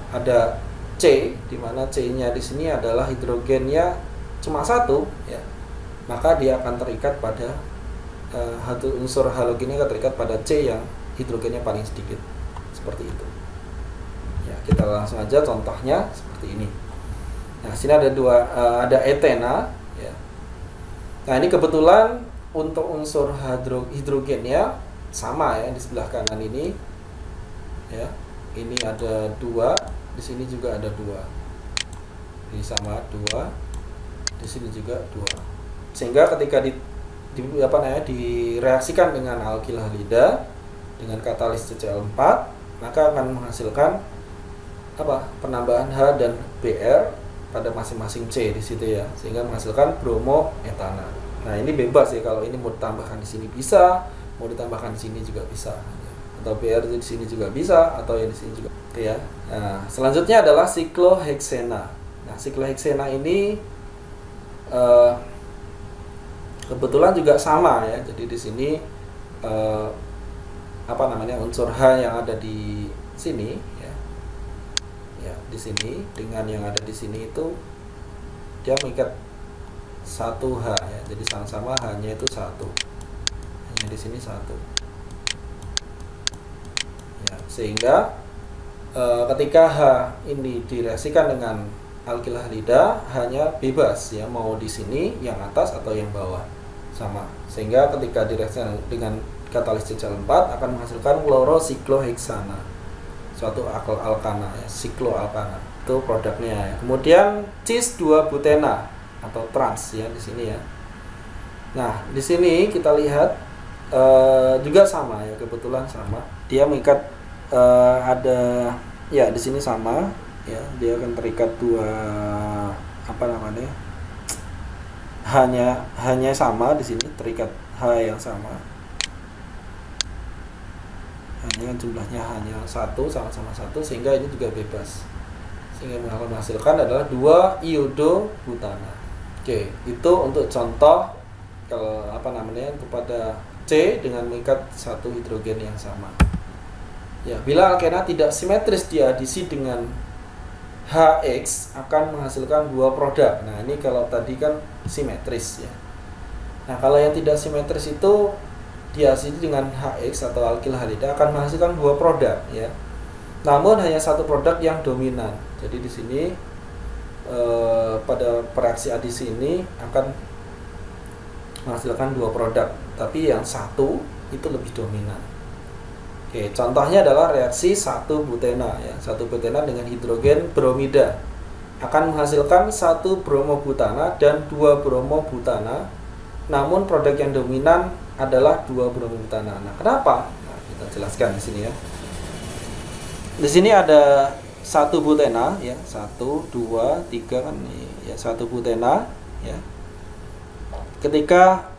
Speaker 1: ada C, di mana C-nya di sini adalah hidrogennya cuma satu, ya, maka dia akan terikat pada unsur halogennya akan terikat pada C yang hidrogennya paling sedikit, seperti itu. Ya, kita langsung aja contohnya seperti ini. Nah, sini ada ada etena, ya. Nah, ini kebetulan untuk unsur hidrogennya sama, ya, di sebelah kanan ini, ya. Ini ada 2, di sini juga ada 2. Ini sama 2, di sini juga 2. Sehingga ketika direaksikan dengan alkil halida dengan katalis CCl4, maka akan menghasilkan penambahan H dan Br pada masing-masing C di situ, ya, sehingga menghasilkan bromoetana. Nah, ini bebas, ya, kalau ini mau ditambahkan di sini bisa, mau ditambahkan di sini juga bisa, atau Br di sini juga bisa, atau yang di sini juga, ya. Nah, selanjutnya adalah sikloheksena. Nah, sikloheksena ini kebetulan juga sama, ya. Jadi di sini unsur H yang ada di sini, ya, ya, di sini dengan yang ada di sini itu dia mengikat 1 H, ya. Jadi sama-sama H-nya itu 1, hanya di sini 1, ya, sehingga ketika H ini direaksikan dengan alkil halida hanya bebas, ya, mau di sini yang atas atau yang bawah sama, sehingga ketika direaksikan dengan katalis CCl4 akan menghasilkan klorosikloheksana, suatu alkana, ya, sikloalkana. Itu produknya, ya. Kemudian cis 2 butena atau trans, ya, di sini, ya. Nah, di sini kita lihat juga sama, ya, kebetulan sama. Dia mengikat ada, ya, di sini sama, ya, dia akan terikat 2 hanya sama di sini, terikat H yang sama, hanya jumlahnya hanya 1, sama-sama 1, sehingga ini juga bebas, sehingga menghasilkan adalah 2 iodobutana. Oke, itu untuk contoh kalau kepada C dengan mengikat 1 hidrogen yang sama. Ya, bila alkena tidak simetris diadisi dengan HX akan menghasilkan 2 produk. Nah, ini kalau tadi kan simetris, ya. Nah, kalau yang tidak simetris itu diasidi dengan HX atau alkil halida akan menghasilkan dua produk ya. Namun hanya satu produk yang dominan. Jadi di sini pada reaksi adisi ini akan menghasilkan dua produk, tapi yang satu itu lebih dominan. Oke, contohnya adalah reaksi 1-butena ya. 1-butena dengan hidrogen bromida akan menghasilkan 1 bromobutana dan 2 bromobutana. Namun produk yang dominan adalah 2 bromobutana. Nah, kenapa? Nah, kita jelaskan di sini ya. Di sini ada 1-butena ya, 1 2 3 kan ya, 1-butena ya. Ketika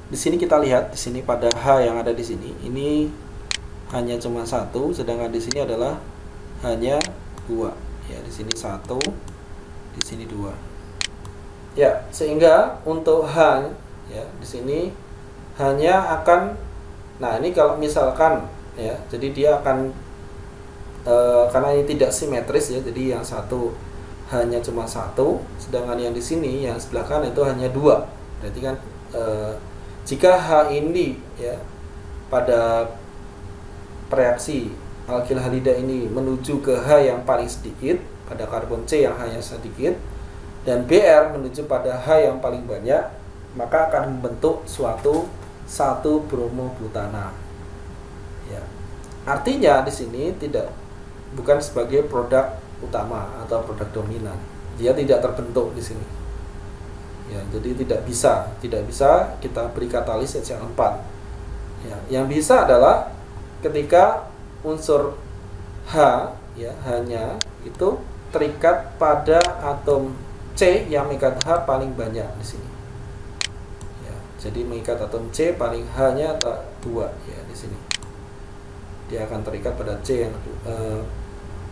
Speaker 1: di sini kita lihat di sini pada H yang ada di sini ini hanya cuma 1, sedangkan di sini adalah hanya 2 ya. Di sini 1, di sini 2 ya, sehingga untuk H ya di sini hanya akan, nah ini kalau misalkan ya, jadi dia akan karena ini tidak simetris ya, jadi yang satu hanya cuma 1, sedangkan yang di sini yang sebelah kanan itu hanya 2. Berarti kan jika H ini ya pada reaksi alkil halida ini menuju ke H yang paling sedikit, pada karbon C yang hanya sedikit, dan Br menuju pada H yang paling banyak, maka akan membentuk suatu 1 bromobutana. Ya. Artinya di sini bukan sebagai produk utama atau produk dominan. Dia tidak terbentuk di sini. Ya, jadi tidak bisa kita beri katalis HCl4. Ya, yang bisa adalah ketika unsur H ya hanya itu terikat pada atom C yang mengikat H paling banyak di sini. Ya, jadi mengikat atom C paling H-nya 2 ya di sini. Dia akan terikat pada C yang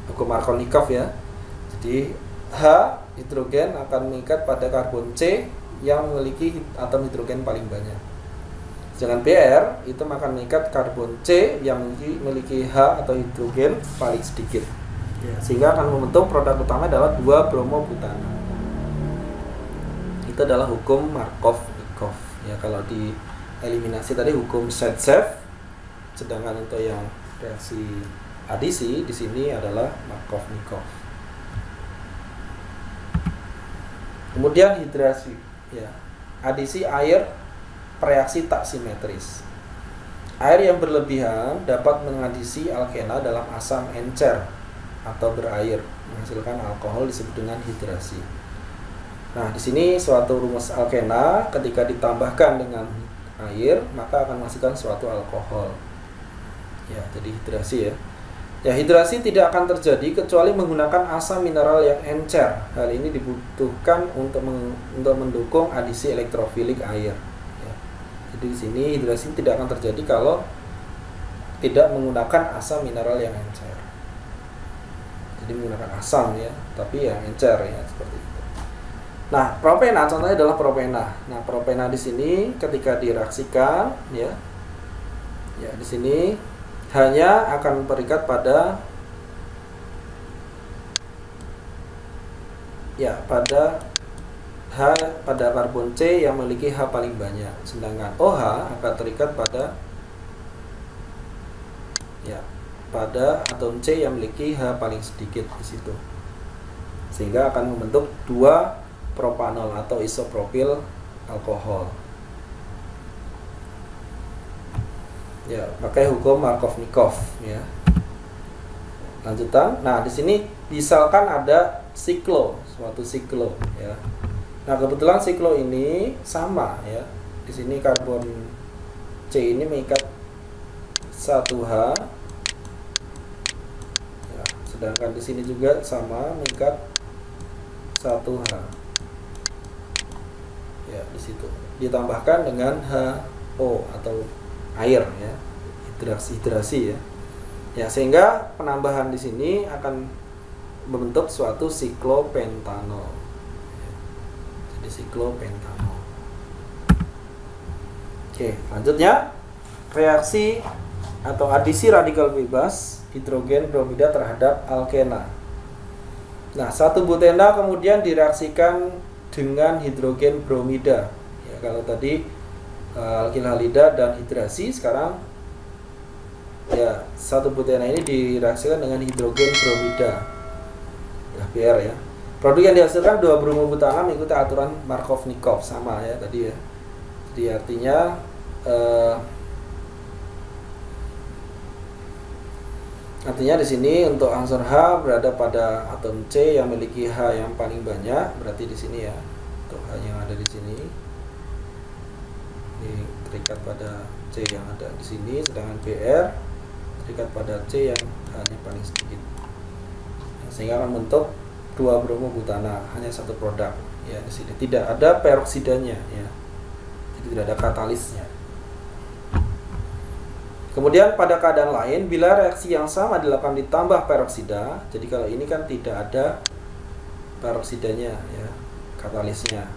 Speaker 1: hukum Markovnikov ya. Jadi H hidrogen akan mengikat pada karbon C yang memiliki atom hidrogen paling banyak. Sedangkan Br itu akan mengikat karbon C yang memiliki H atau hidrogen paling sedikit. Ya, sehingga akan membentuk produk utama adalah 2 bromobutana. Itu adalah hukum Markovnikov. Ya, kalau di eliminasi tadi hukum Zaitsev, sedangkan untuk yang reaksi adisi di sini adalah Markovnikov. Kemudian hidrasi ya. Adisi air reaksi tak simetris. Air yang berlebihan dapat mengadisi alkena dalam asam encer atau berair, menghasilkan alkohol disebut dengan hidrasi. Nah, di sini suatu rumus alkena ketika ditambahkan dengan air maka akan menghasilkan suatu alkohol. Ya, jadi hidrasi ya. Ya, hidrasi tidak akan terjadi kecuali menggunakan asam mineral yang encer. Hal ini dibutuhkan untuk mendukung adisi elektrofilik air. Ya. Jadi di sini hidrasi tidak akan terjadi kalau tidak menggunakan asam mineral yang encer. Jadi menggunakan asam ya, tapi yang encer ya seperti itu. Nah, propena contohnya adalah propena. Nah, propena di sini ketika direaksikan ya di sini hanya akan terikat pada pada karbon C yang memiliki H paling banyak, sedangkan OH akan terikat pada atom C yang memiliki H paling sedikit di situ, sehingga akan membentuk 2 propanol atau isopropil alkohol. Ya, pakai hukum Markovnikov ya. Lanjutan. Nah, di sini misalkan ada suatu siklo ya. Nah, kebetulan siklo ini sama ya. Di sini karbon C ini mengikat 1H. Ya, sedangkan di sini juga sama mengikat 1H. Ya, di situ. Ditambahkan dengan HO atau air ya, hidrasi ya. Ya, sehingga penambahan di sini akan membentuk suatu siklopentanol. Ya, jadi siklopentanol. Oke, lanjutnya reaksi atau adisi radikal bebas hidrogen bromida terhadap alkena. Nah, 1-butena kemudian direaksikan dengan hidrogen bromida. Ya, kalau tadi alkil halida dan hidrasi. Sekarang ya 1-butena ini direaksikan dengan hidrogen bromida, ya, Br ya. Produk yang dihasilkan 2 bromobutana mengikuti aturan Markovnikov, sama ya tadi ya. Jadi artinya di sini untuk unsur H berada pada atom C yang memiliki H yang paling banyak, berarti di sini ya. Untuk H yang ada di sini ini terikat pada C yang ada di sini, sedangkan Br terikat pada C yang hanya paling sedikit, ya, sehingga akan membentuk 2 bromobutana, hanya 1 produk ya. Di sini tidak ada peroksidanya ya, jadi tidak ada katalisnya. Kemudian pada keadaan lain, bila reaksi yang sama dilakukan ditambah peroksida, jadi kalau ini kan tidak ada peroksidanya ya, katalisnya.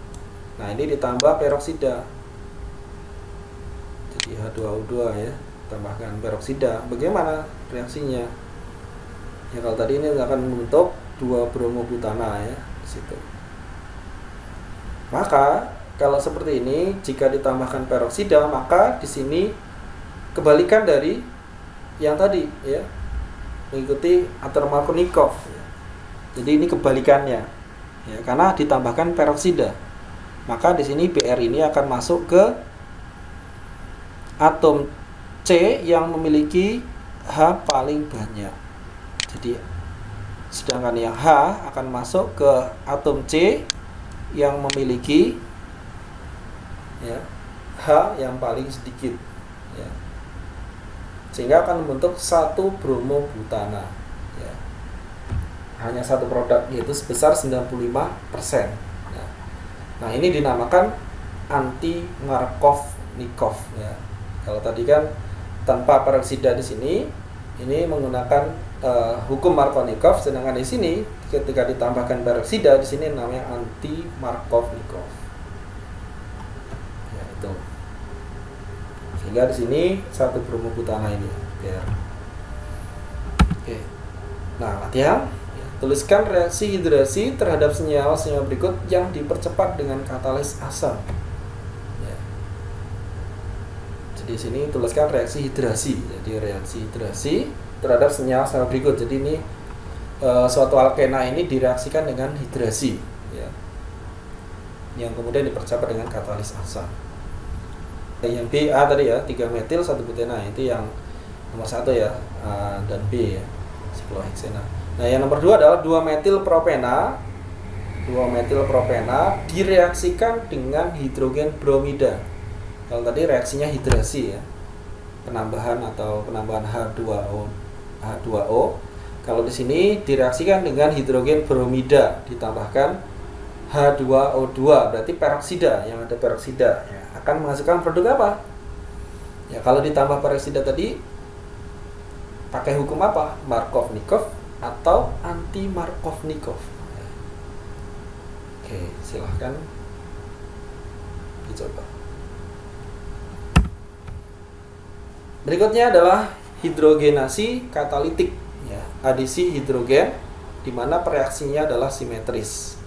Speaker 1: Nah ini ditambah peroksida, jadi H2O2 ya, tambahkan peroksida. Bagaimana reaksinya? Ya kalau tadi ini akan membentuk 2 bromobutana ya di situ. Maka kalau seperti ini, jika ditambahkan peroksida, maka di sini kebalikan dari yang tadi ya, mengikuti aturan Markovnikov ya. Jadi ini kebalikannya ya, karena ditambahkan peroksida, maka di sini Br ini akan masuk ke atom C yang memiliki H paling banyak. Jadi sedangkan yang H akan masuk ke atom C yang memiliki ya, H yang paling sedikit ya, sehingga akan membentuk 1 bromobutana ya. Hanya 1 produk, yaitu sebesar 95% ya. Nah ini dinamakan anti Markovnikov ya. Kalau tadi kan tanpa peroksida di sini, ini menggunakan hukum Markovnikov, sedangkan di sini ketika ditambahkan peroksida di sini namanya anti Markovnikov ya, itu. Sehingga di sini 1 bromobutana ini biar. Oke. Nah, latihan ya, tuliskan reaksi hidrasi terhadap senyawa-senyawa berikut yang dipercepat dengan katalis asam. Ya. Jadi di sini tuliskan reaksi hidrasi. Jadi reaksi hidrasi terhadap senyawa-senyawa berikut. Jadi ini suatu alkena ini direaksikan dengan hidrasi ya, yang kemudian dipercepat dengan katalis asam. Yang B, A tadi ya, 3 metil 1 butena, itu yang nomor 1 ya, A dan B ya, sikloheksena. Nah yang nomor 2 adalah 2 metil propena. 2 metil propena direaksikan dengan hidrogen bromida. Kalau tadi reaksinya hidrasi ya, penambahan H2O. Kalau di sini direaksikan dengan hidrogen bromida ditambahkan H2O2, berarti peroksida, yang ada peroksida ya, akan menghasilkan produk apa? Ya kalau ditambah peroksida tadi pakai hukum apa? Markovnikov atau anti Markovnikov. Oke, silahkan dicoba. Berikutnya adalah hidrogenasi katalitik ya, adisi hidrogen di mana reaksinya adalah simetris.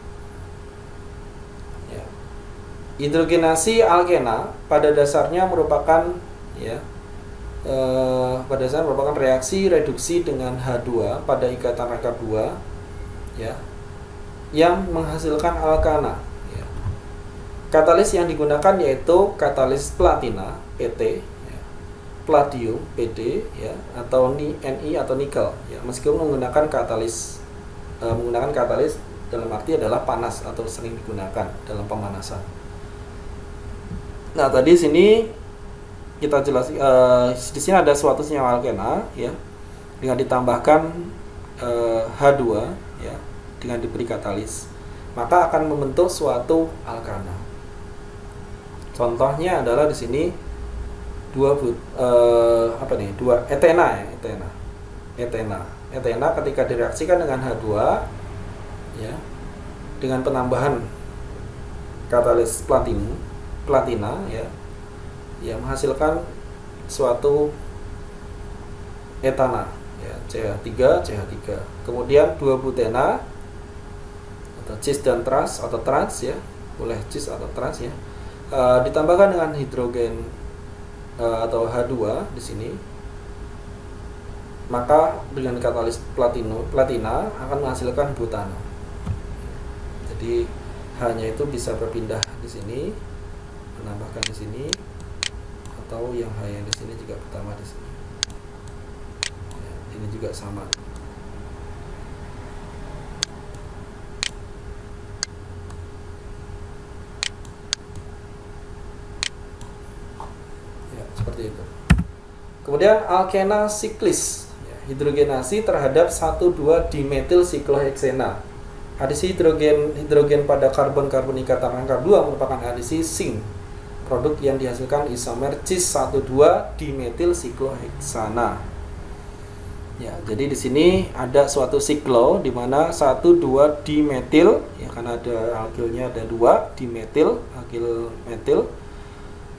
Speaker 1: Hidrogenasi alkena pada dasarnya merupakan ya, reaksi reduksi dengan H2 pada ikatan rangkap 2 ya, yang menghasilkan alkana ya. Katalis yang digunakan yaitu katalis platina PT ya, palladium PD ya, atau Ni atau nikel ya, meskipun menggunakan katalis dalam arti adalah panas atau sering digunakan dalam pemanasan. Nah, tadi sini kita jelas di sini ada suatu senyawa alkena ya, dengan ditambahkan H2 ya, dengan diberi katalis, maka akan membentuk suatu alkana. Contohnya adalah di sini 2 etena ya, etena ketika direaksikan dengan H2 ya, dengan penambahan katalis platina ya, yang menghasilkan suatu etana ya, CH3. Kemudian 2 butena atau cis dan trans atau trans ya, boleh cis atau trans ya, ditambahkan dengan hidrogen atau H2 di sini, maka dengan katalis platina akan menghasilkan butana. Jadi hanya itu bisa berpindah di sini, menambahkan di sini, atau yang H yang di sini juga bertambah di sini. Ya, ini juga sama. Ya, seperti itu. Kemudian alkena siklis, ya, hidrogenasi terhadap 1,2 dimetil sikloheksena. Adisi hidrogen pada karbon ikatan angka 2 merupakan adisi sing. Produk yang dihasilkan isomer cis 1,2 dimetil sikloheksana. Ya, jadi di sini ada suatu siklo di mana 1,2 dimetil, ya, karena ada alkilnya ada 2 dimetil, alkil metil,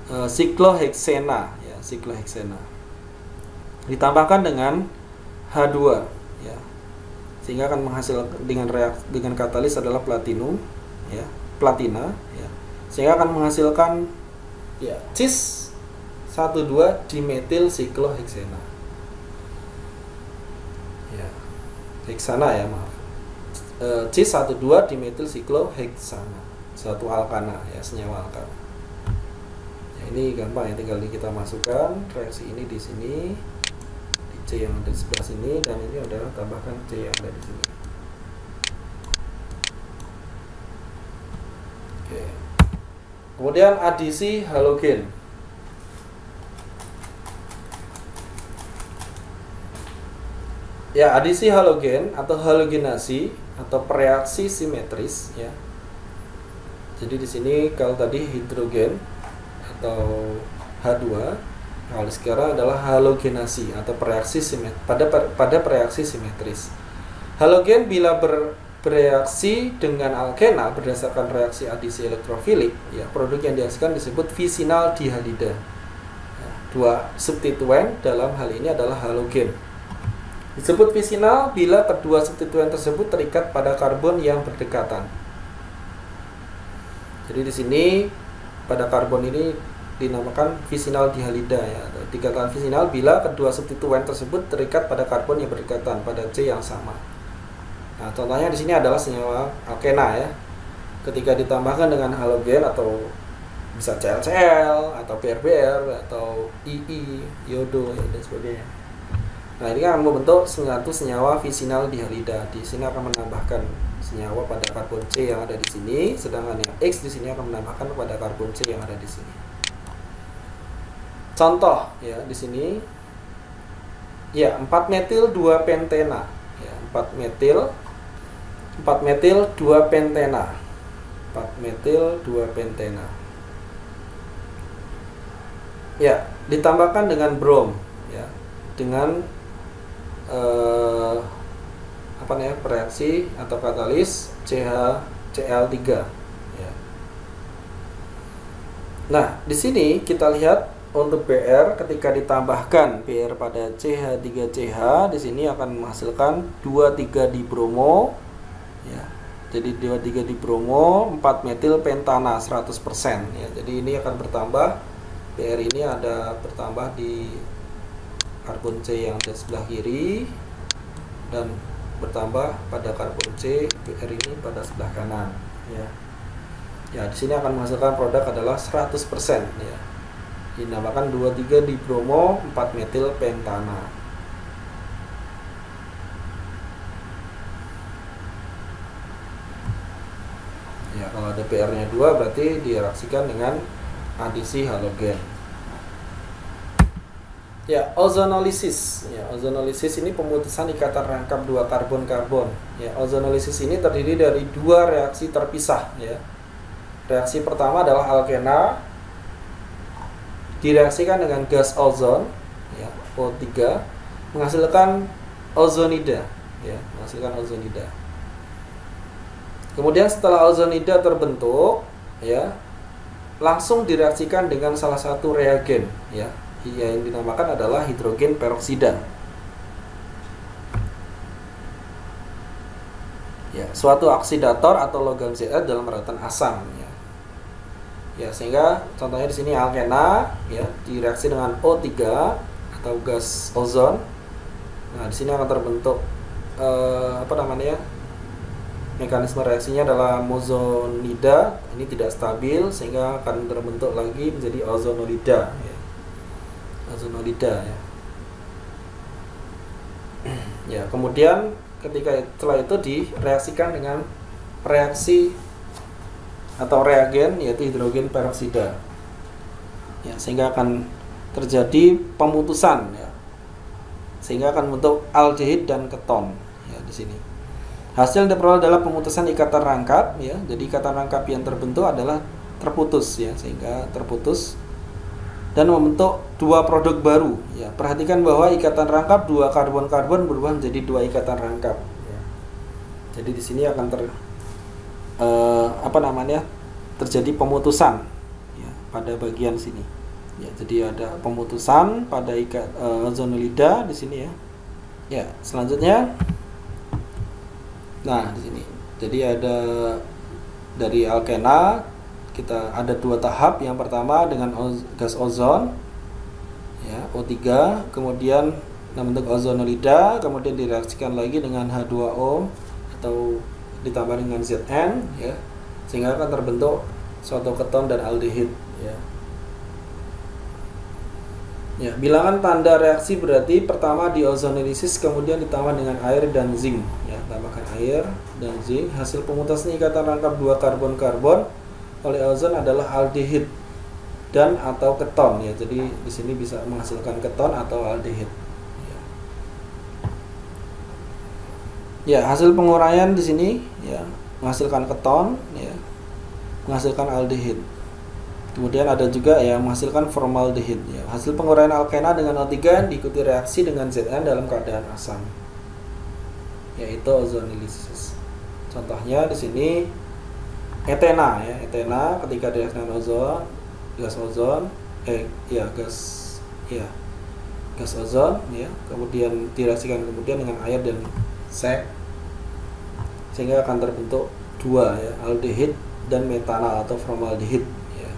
Speaker 1: sikloheksena, ya, sikloheksena. Ditambahkan dengan H2, ya, sehingga akan menghasilkan dengan katalis adalah platinum, ya, platina, ya, sehingga akan menghasilkan, ya, cis 1,2 dimetil sikloheksena, ya, heksana, ya, maaf, cis 1,2 dimetil sikloheksana, suatu alkana, ya, senyawa alkana. Ya, ini gampang ya, tinggal kita masukkan reaksi ini di sini, C yang ada di sebelah sini, dan ini adalah tambahkan C yang ada di sini. Oke. Kemudian adisi halogen. Ya, adisi halogen atau halogenasi atau reaksi simetris, ya. Jadi di sini kalau tadi hidrogen atau H2, kalau sekarang adalah halogenasi atau reaksi pada reaksi simetris. Halogen bila bereaksi dengan alkena berdasarkan reaksi adisi elektrofilik, ya, produk yang dihasilkan disebut visinal dihalida. Ya, dua substituen dalam hal ini adalah halogen. Disebut visinal bila kedua substituen tersebut terikat pada karbon yang berdekatan. Jadi di sini pada karbon ini dinamakan visinal dihalida, ya, atau dikatakan visinal bila kedua substituen tersebut terikat pada karbon yang berdekatan pada C yang sama. Nah, contohnya di sini adalah senyawa alkena, ya. Ketika ditambahkan dengan halogen atau bisa ClCl atau BrBr atau II, iodo, ya, dan sebagainya. Nah, ini akan membentuk satu senyawa visinal dihalida. Di sini akan menambahkan senyawa pada karbon C yang ada di sini, sedangkan yang X di sini akan menambahkan pada karbon C yang ada di sini. Contoh, ya, di sini, ya, 4 metil 2 pentena, ya, 4 metil 2 pentena, 4 metil 2 pentena. Ya, ditambahkan dengan brom, ya, dengan reaksi atau katalis CH-Cl3, ya. Nah, di sini kita lihat untuk Br ketika ditambahkan Br pada CH3CH, di sini akan menghasilkan 2,3 dibromo, ya. Jadi 2,3 dibromo 4 metil pentana 100%, ya. Jadi ini akan bertambah, Br ini ada bertambah di karbon C yang di sebelah kiri dan bertambah pada karbon C Br ini pada sebelah kanan, ya. Ya, di sini akan menghasilkan produk adalah 100%, ya. Dinamakan 2,3 dibromo 4 metil pentana. Ya, kalau ada PR-nya 2 berarti direaksikan dengan adisi halogen. Ya, ozonolisis. Ya, ozonolisis ini pemutusan ikatan rangkap 2 karbon-karbon. Ya, ozonolisis ini terdiri dari 2 reaksi terpisah, ya. Reaksi pertama adalah alkena direaksikan dengan gas ozon, ya, O3, menghasilkan ozonida, ya, menghasilkan ozonida. Kemudian setelah ozonida terbentuk, ya, langsung direaksikan dengan salah satu reagen, ya, yang dinamakan adalah hidrogen peroksida. Ya, suatu oksidator atau logam Za dalam daratan asam, ya. Ya, sehingga contohnya di sini alkena ya direaksi dengan O3 atau gas ozon. Nah, di sini akan terbentuk apa namanya? Mekanisme reaksinya adalah mozonida, ini tidak stabil sehingga akan terbentuk lagi menjadi ozonolida ya. Ozonolida ya. Ya, kemudian setelah itu direaksikan dengan reaksi atau reagen yaitu hidrogen peroksida. Ya, sehingga akan terjadi pemutusan ya. Sehingga akan membentuk aldehid dan keton ya di sini. Hasil yang diperoleh adalah pemutusan ikatan rangkap ya. Jadi ikatan rangkap yang terbentuk adalah terputus ya, sehingga terputus dan membentuk dua produk baru ya. Perhatikan bahwa ikatan rangkap dua karbon-karbon berubah menjadi dua ikatan rangkap ya. Jadi di sini akan terjadi pemutusan ya, pada bagian sini ya. Jadi ada pemutusan pada ozonolida di sini ya. Ya, selanjutnya nah di sini. Jadi ada dari alkena kita ada dua tahap. Yang pertama dengan gas ozon ya, O3, kemudian membentuk ozonolida, kemudian direaksikan lagi dengan H2O atau ditambah dengan Zn ya, sehingga akan terbentuk suatu keton dan aldehid ya. Ya, bilangan tanda reaksi berarti pertama di ozonolisis, kemudian ditambah dengan air dan zinc ya, tambahkan air dan zinc. Hasil pemutasan ikatan rangkap dua karbon-karbon oleh ozon adalah aldehid dan atau keton ya. Jadi di sini bisa menghasilkan keton atau aldehid. Ya, hasil penguraian di sini ya menghasilkan keton ya, menghasilkan aldehid. Kemudian ada juga yang menghasilkan formaldehid ya. Hasil penguraian alkena dengan O3 diikuti reaksi dengan Zn dalam keadaan asam, yaitu ozonolisis. Contohnya di sini etena ya, etena ketika direaksi dengan gas ozon ya, kemudian direaksikan kemudian dengan air dan sek, sehingga akan terbentuk dua ya, aldehid dan metanal atau formaldehid ya.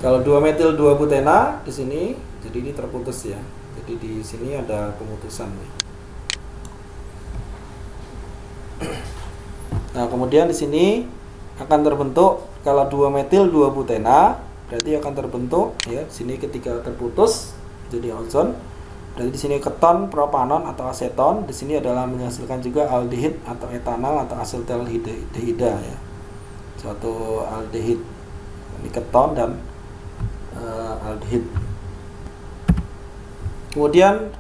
Speaker 1: Kalau 2-metil 2-butena di sini, jadi ini terputus ya. Jadi di sini ada pemutusan nih. Nah, kemudian di sini akan terbentuk kalau 2-metil 2-butena, berarti akan terbentuk ya. Sini ketika terputus jadi ozon, berarti di sini keton, propanon atau aseton. Di sini adalah menghasilkan juga aldehid atau etanal atau asetaldehida ya. Suatu aldehid. Ini keton dan aldehid. Kemudian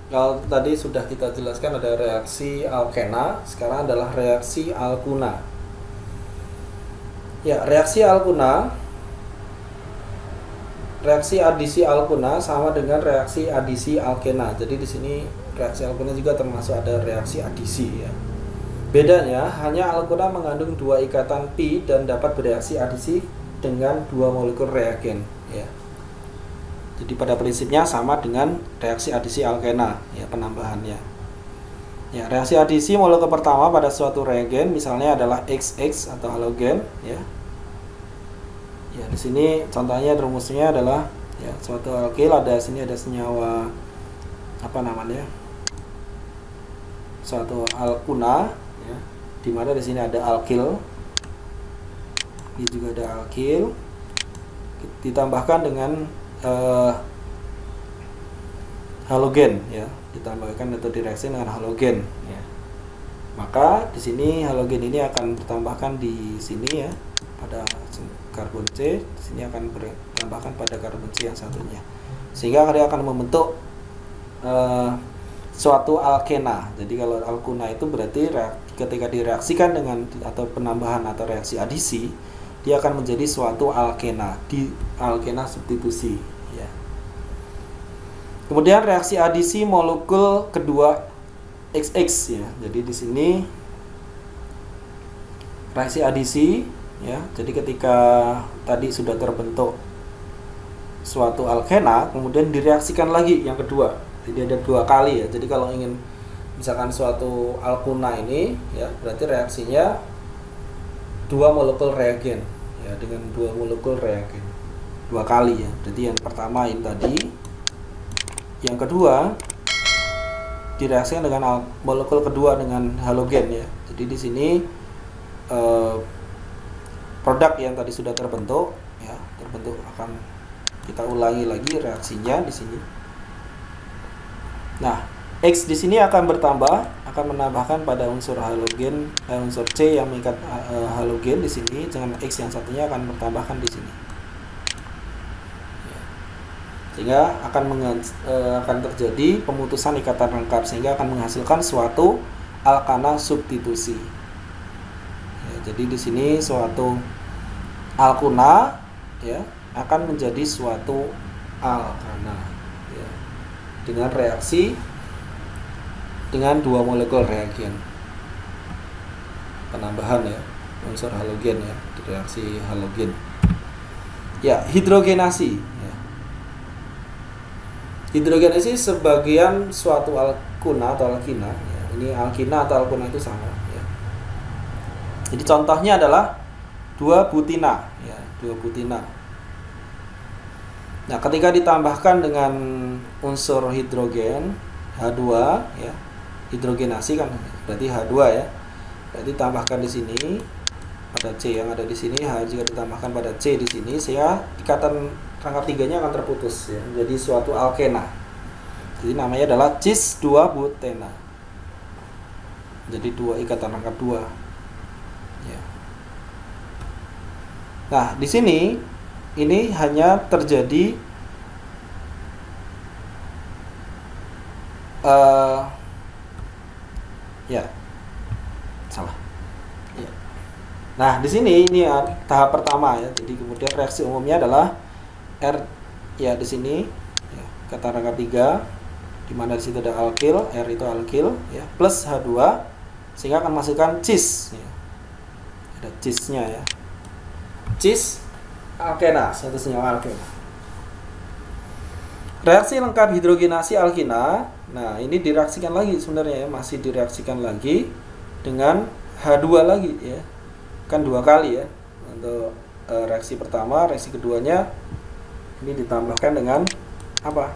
Speaker 1: kalau tadi sudah kita jelaskan ada reaksi alkena, sekarang adalah reaksi alkuna. Ya, reaksi alkuna, reaksi adisi alkuna sama dengan reaksi adisi alkena. Jadi di sini reaksi alkuna juga termasuk ada reaksi adisi ya. Bedanya hanya alkuna mengandung dua ikatan pi dan dapat bereaksi adisi dengan dua molekul reagen ya. Jadi pada prinsipnya sama dengan reaksi adisi alkena ya, penambahannya. Ya, reaksi adisi molekul pertama pada suatu reagen misalnya adalah XX atau halogen ya. Ya, di sini contohnya rumusnya adalah ya, suatu alkil ada sini ada senyawa apa namanya? Suatu alkuna ya, di mana di sini ada alkil. Ini juga ada alkil ditambahkan dengan halogen ya, ditambahkan atau direaksi dengan halogen ya. Maka di sini halogen ini akan ditambahkan di sini ya pada karbon C, di sini akan ditambahkan pada karbon C yang satunya, sehingga dia akan membentuk suatu alkena. Jadi kalau alkuna itu berarti ketika direaksikan dengan atau penambahan atau reaksi adisi, dia akan menjadi suatu alkena, di alkena substitusi ya. Kemudian reaksi adisi molekul kedua XX ya. Jadi di sini reaksi adisi ya. Jadi ketika tadi sudah terbentuk suatu alkena, kemudian direaksikan lagi yang kedua. Jadi ada dua kali ya. Jadi kalau ingin misalkan suatu alkuna ini ya, berarti reaksinya dua molekul reagen ya, dengan dua molekul reagen dua kali ya. Jadi yang pertama ini tadi, yang kedua direaksikan dengan molekul kedua dengan halogen ya. Jadi di sini produk yang tadi sudah terbentuk ya, akan kita ulangi lagi reaksinya di sini. Nah, X di sini akan bertambah, akan menambahkan pada unsur halogen, unsur C yang mengikat halogen di sini dengan X yang satunya akan bertambahkan di sini. Sehingga akan terjadi pemutusan ikatan rangkap, sehingga akan menghasilkan suatu alkana substitusi. Ya, jadi di sini suatu alkuna ya akan menjadi suatu alkana ya, dengan reaksi dengan dua molekul reagen, penambahan ya unsur halogen ya, reaksi halogen. Ya, hidrogenasi. Hidrogenasi sebagian suatu alkuna atau alkina ya. Ini alkina atau alkuna itu sama ya. Jadi contohnya adalah 2 butina ya, 2 butina. Nah, ketika ditambahkan dengan unsur hidrogen H2 ya, hidrogenasi kan berarti H2 ya. Berarti tambahkan di sini pada C yang ada di sini, H juga ditambahkan pada C di sini, sehingga ikatan rangkap tiganya akan terputus ya, jadi suatu alkena. Jadi namanya adalah cis 2 butena. Jadi dua ikatan rangkap 2. Ya. Nah, di sini ini hanya terjadi ya salah. Ya. Nah, di sini ini ya, tahap pertama ya. Jadi kemudian reaksi umumnya adalah R ya di sini ya, kata rangkap 3 di mana di situ ada alkil, R itu alkil ya, plus H2 sehingga akan menghasilkan cis ya. Ada cisnya ya. Cis alkena, satu senyawa alkena. Reaksi lengkap hidrogenasi alkina. Nah, ini direaksikan lagi sebenarnya ya, masih direaksikan lagi dengan H2 lagi ya. Kan 2 kali ya. Untuk reaksi pertama, reaksi keduanya ini ditambahkan dengan apa?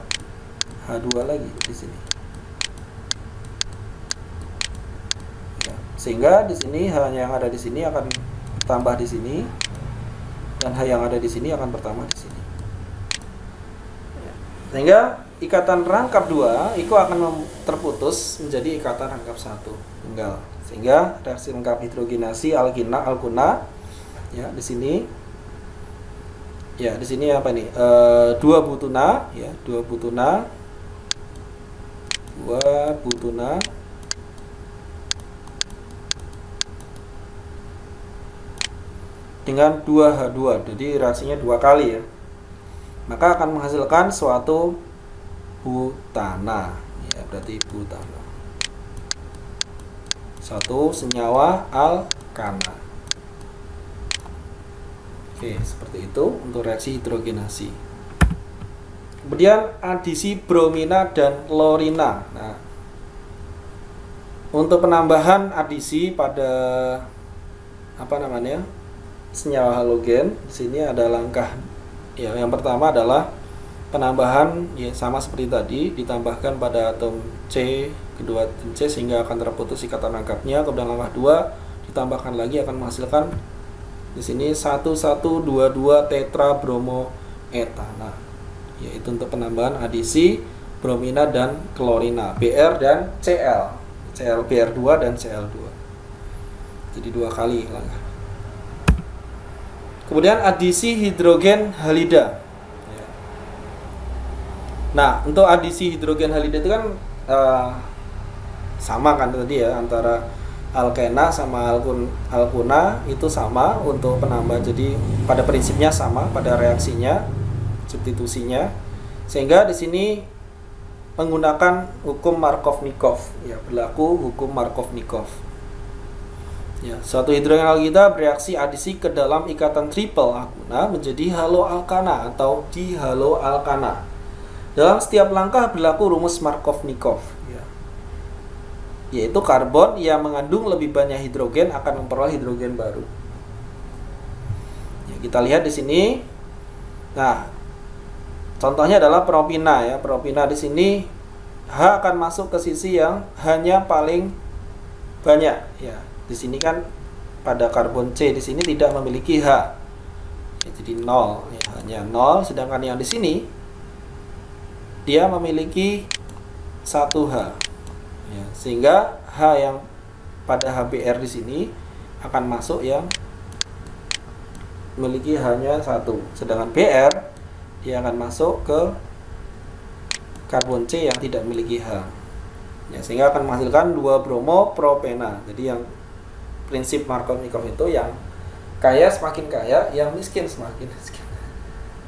Speaker 1: H2 lagi di sini. Ya, sehingga di sini H yang ada di sini akan tambah di sini dan H yang ada di sini akan bertambah di sini. Ya, sehingga ikatan rangkap 2 itu akan terputus menjadi ikatan rangkap 1 tunggal. Sehingga reaksi lengkap hidrogenasi alkuna ya di sini. Ya, di sini apa nih? 2 butuna ya, 2 butuna dengan 2H2. Jadi reaksinya 2 kali ya. Maka akan menghasilkan suatu butana. Ya, berarti butana. Satu senyawa alkana. Oke, seperti itu untuk reaksi hidrogenasi. Kemudian adisi bromina dan klorina. Nah, untuk penambahan adisi pada apa namanya? Senyawa halogen, di sini ada langkah ya. Yang pertama adalah penambahan ya, sama seperti tadi, ditambahkan pada atom C, kedua atom C sehingga akan terputus ikatan rangkapnya. Kemudian langkah 2 ditambahkan lagi akan menghasilkan di sini 1122 tetra bromoetana, yaitu untuk penambahan adisi bromina dan klorina, Br dan Cl, Br2 dan Cl2. Jadi 2 kali langkah. Kemudian adisi hidrogen halida. Nah, untuk adisi hidrogen halida itu kan sama kan tadi ya, antara alkena sama alkuna itu sama untuk penambah. Jadi pada prinsipnya sama, pada reaksinya, substitusinya. Sehingga di sini menggunakan hukum Markov-Nikov ya, berlaku hukum Markov-Nikov. Ya, suatu hidrogen alkida bereaksi adisi ke dalam ikatan triple alkuna menjadi haloalkana atau dihaloalkana. Dalam setiap langkah berlaku rumus Markov-Nikov ya, yaitu karbon yang mengandung lebih banyak hidrogen akan memperoleh hidrogen baru. kita lihat di sini. Nah, contohnya adalah propina ya. Propina di sini H akan masuk ke sisi yang hanya paling banyak ya. Di sini kan pada karbon C di sini tidak memiliki H. Ya, jadi 0 ya, hanya 0, sedangkan yang di sini dia memiliki 1H. Ya, sehingga H yang pada HBr di sini akan masuk yang memiliki hanya 1, sedangkan Br dia akan masuk ke karbon C yang tidak memiliki H. Ya, sehingga akan menghasilkan 2 bromopropena. Jadi yang prinsip Markovnikov itu yang kaya semakin kaya, yang miskin semakin miskin.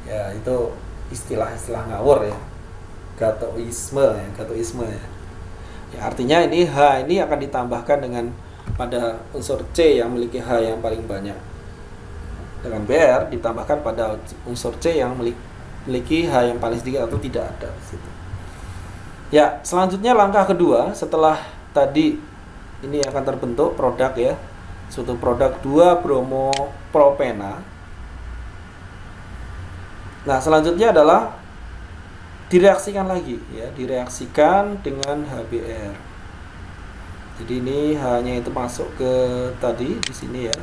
Speaker 1: Ya, itu istilah-istilah ngawur ya. Gatoisme ya. Ya, artinya ini H ini akan ditambahkan dengan pada unsur C yang memiliki H yang paling banyak. Dengan Br ditambahkan pada unsur C yang memiliki H yang paling sedikit atau tidak ada di situ. Ya, selanjutnya langkah kedua setelah tadi ini akan terbentuk produk ya. Suatu produk 2 bromopropena. Nah, selanjutnya adalah direaksikan lagi ya, direaksikan dengan HBr. Jadi ini H-nya itu masuk ke tadi di sini ya.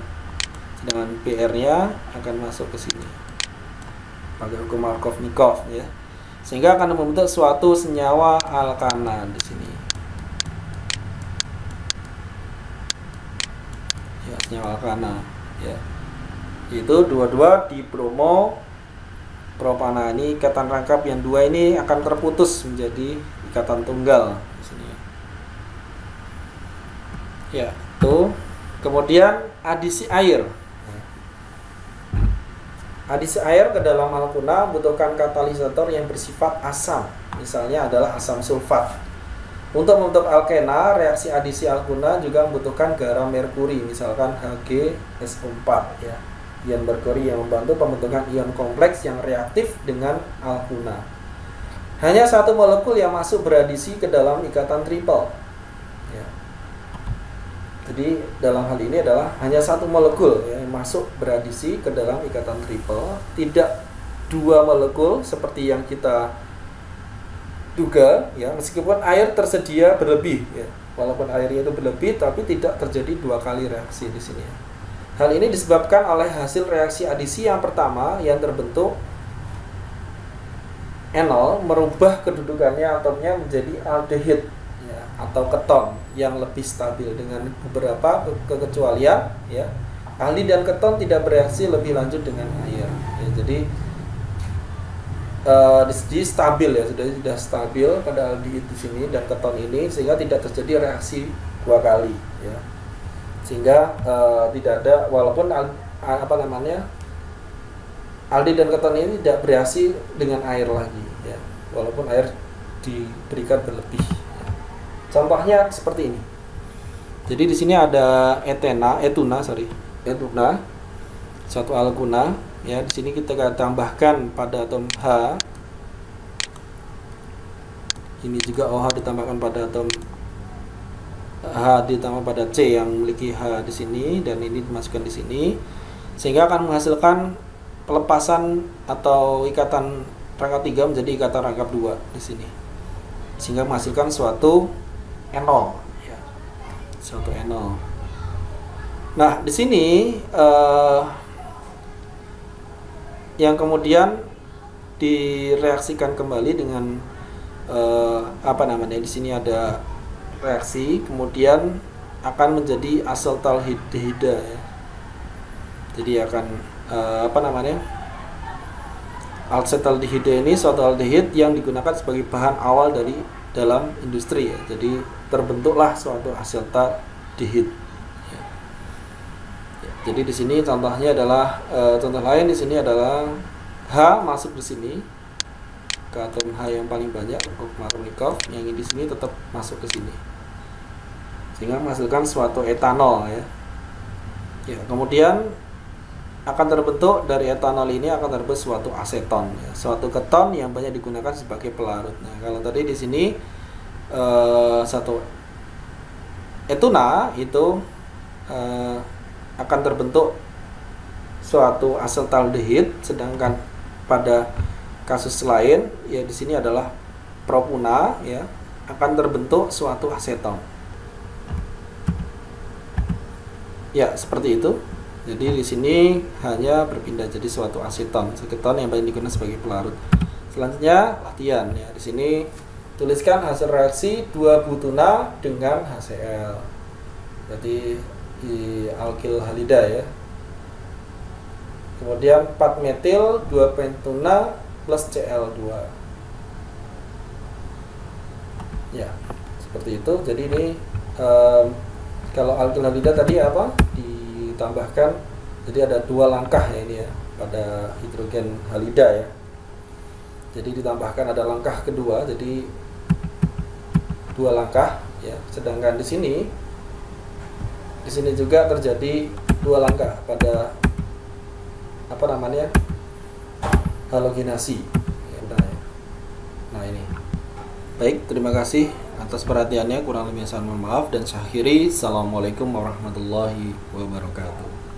Speaker 1: Sedangkan Br-nya akan masuk ke sini. Pakai hukum Markovnikov ya. Sehingga akan membentuk suatu senyawa alkana di sini. Ya, senyawa alkana ya. Itu 22 di propana. Ini ikatan rangkap yang 2 ini akan terputus menjadi ikatan tunggal di sini. Ya, itu. Kemudian adisi air. Adisi air ke dalam alkuna membutuhkan katalisator yang bersifat asam. Misalnya adalah asam sulfat. Untuk membentuk alkena, reaksi adisi alkuna juga membutuhkan garam merkuri, misalkan HgSO4 ya. Ion merkuri yang membantu pembentukan ion kompleks yang reaktif dengan alkuna. Hanya satu molekul yang masuk beradisi ke dalam ikatan triple. Ya. Jadi dalam hal ini adalah hanya satu molekul yang masuk beradisi ke dalam ikatan triple, tidak 2 molekul seperti yang kita duga ya, meskipun air tersedia berlebih ya. Walaupun airnya itu berlebih tapi tidak terjadi 2 kali reaksi di sini. Hal ini disebabkan oleh hasil reaksi adisi yang pertama yang terbentuk enol merubah kedudukannya atomnya menjadi aldehid ya, atau keton yang lebih stabil dengan beberapa kekecualian ya. Aldehid dan keton tidak bereaksi lebih lanjut dengan air. Ya, jadi di stabil ya, sudah stabil pada aldehid di sini dan keton ini sehingga tidak terjadi reaksi 2 kali ya. Sehingga tidak ada, walaupun aldehid dan keton ini tidak bereaksi dengan air lagi ya, walaupun air diberikan berlebih ya. Contohnya seperti ini. Jadi di sini ada etuna, satu alkuna ya. Di sini kita tambahkan pada atom H. Ini juga OH ditambahkan pada atom H ditambah pada C yang memiliki H di sini, dan ini dimasukkan di sini sehingga akan menghasilkan pelepasan atau ikatan rangkap 3 menjadi ikatan rangkap 2 di sini, sehingga menghasilkan suatu enol ya, suatu enol. Nah, di sini yang kemudian direaksikan kembali dengan di sini ada reaksi, kemudian akan menjadi asetaldehyda ya. Jadi akan asetaldehyda ini suatu aldehid yang digunakan sebagai bahan awal dari dalam industri ya. Jadi terbentuklah suatu asetaldehyid ya. Jadi di sini contohnya adalah contoh lain di sini adalah H masuk di sini ke atom H yang paling banyak, Markovnikov, yang di sini tetap masuk ke sini sehingga menghasilkan suatu etanol ya. Ya, kemudian akan terbentuk dari etanol ini akan terbentuk suatu aseton ya, suatu keton yang banyak digunakan sebagai pelarut. Nah, kalau tadi di sini satu etuna itu akan terbentuk suatu asetaldehid, sedangkan pada kasus lain ya di sini adalah propuna ya akan terbentuk suatu aseton. Ya, seperti itu. Jadi di sini hanya berpindah jadi suatu aseton yang paling digunakan sebagai pelarut. Selanjutnya latihan ya. Di sini tuliskan hasil reaksi 2 butuna dengan HCl. Berarti di alkil halida ya. Kemudian 4 metil 2 pentuna plus Cl2. Ya, seperti itu. Jadi ini kalau alkil halida tadi apa? Ditambahkan, jadi ada 2 langkah ya ini ya pada hidrogen halida ya. Jadi ditambahkan ada langkah kedua, jadi 2 langkah ya. Sedangkan di sini juga terjadi 2 langkah pada apa namanya? Halogenasi. Nah, ini. Baik, terima kasih atas perhatiannya. Kurang lebihnya saya mohon maaf dan saya akhiri. Assalamualaikum warahmatullahi wabarakatuh.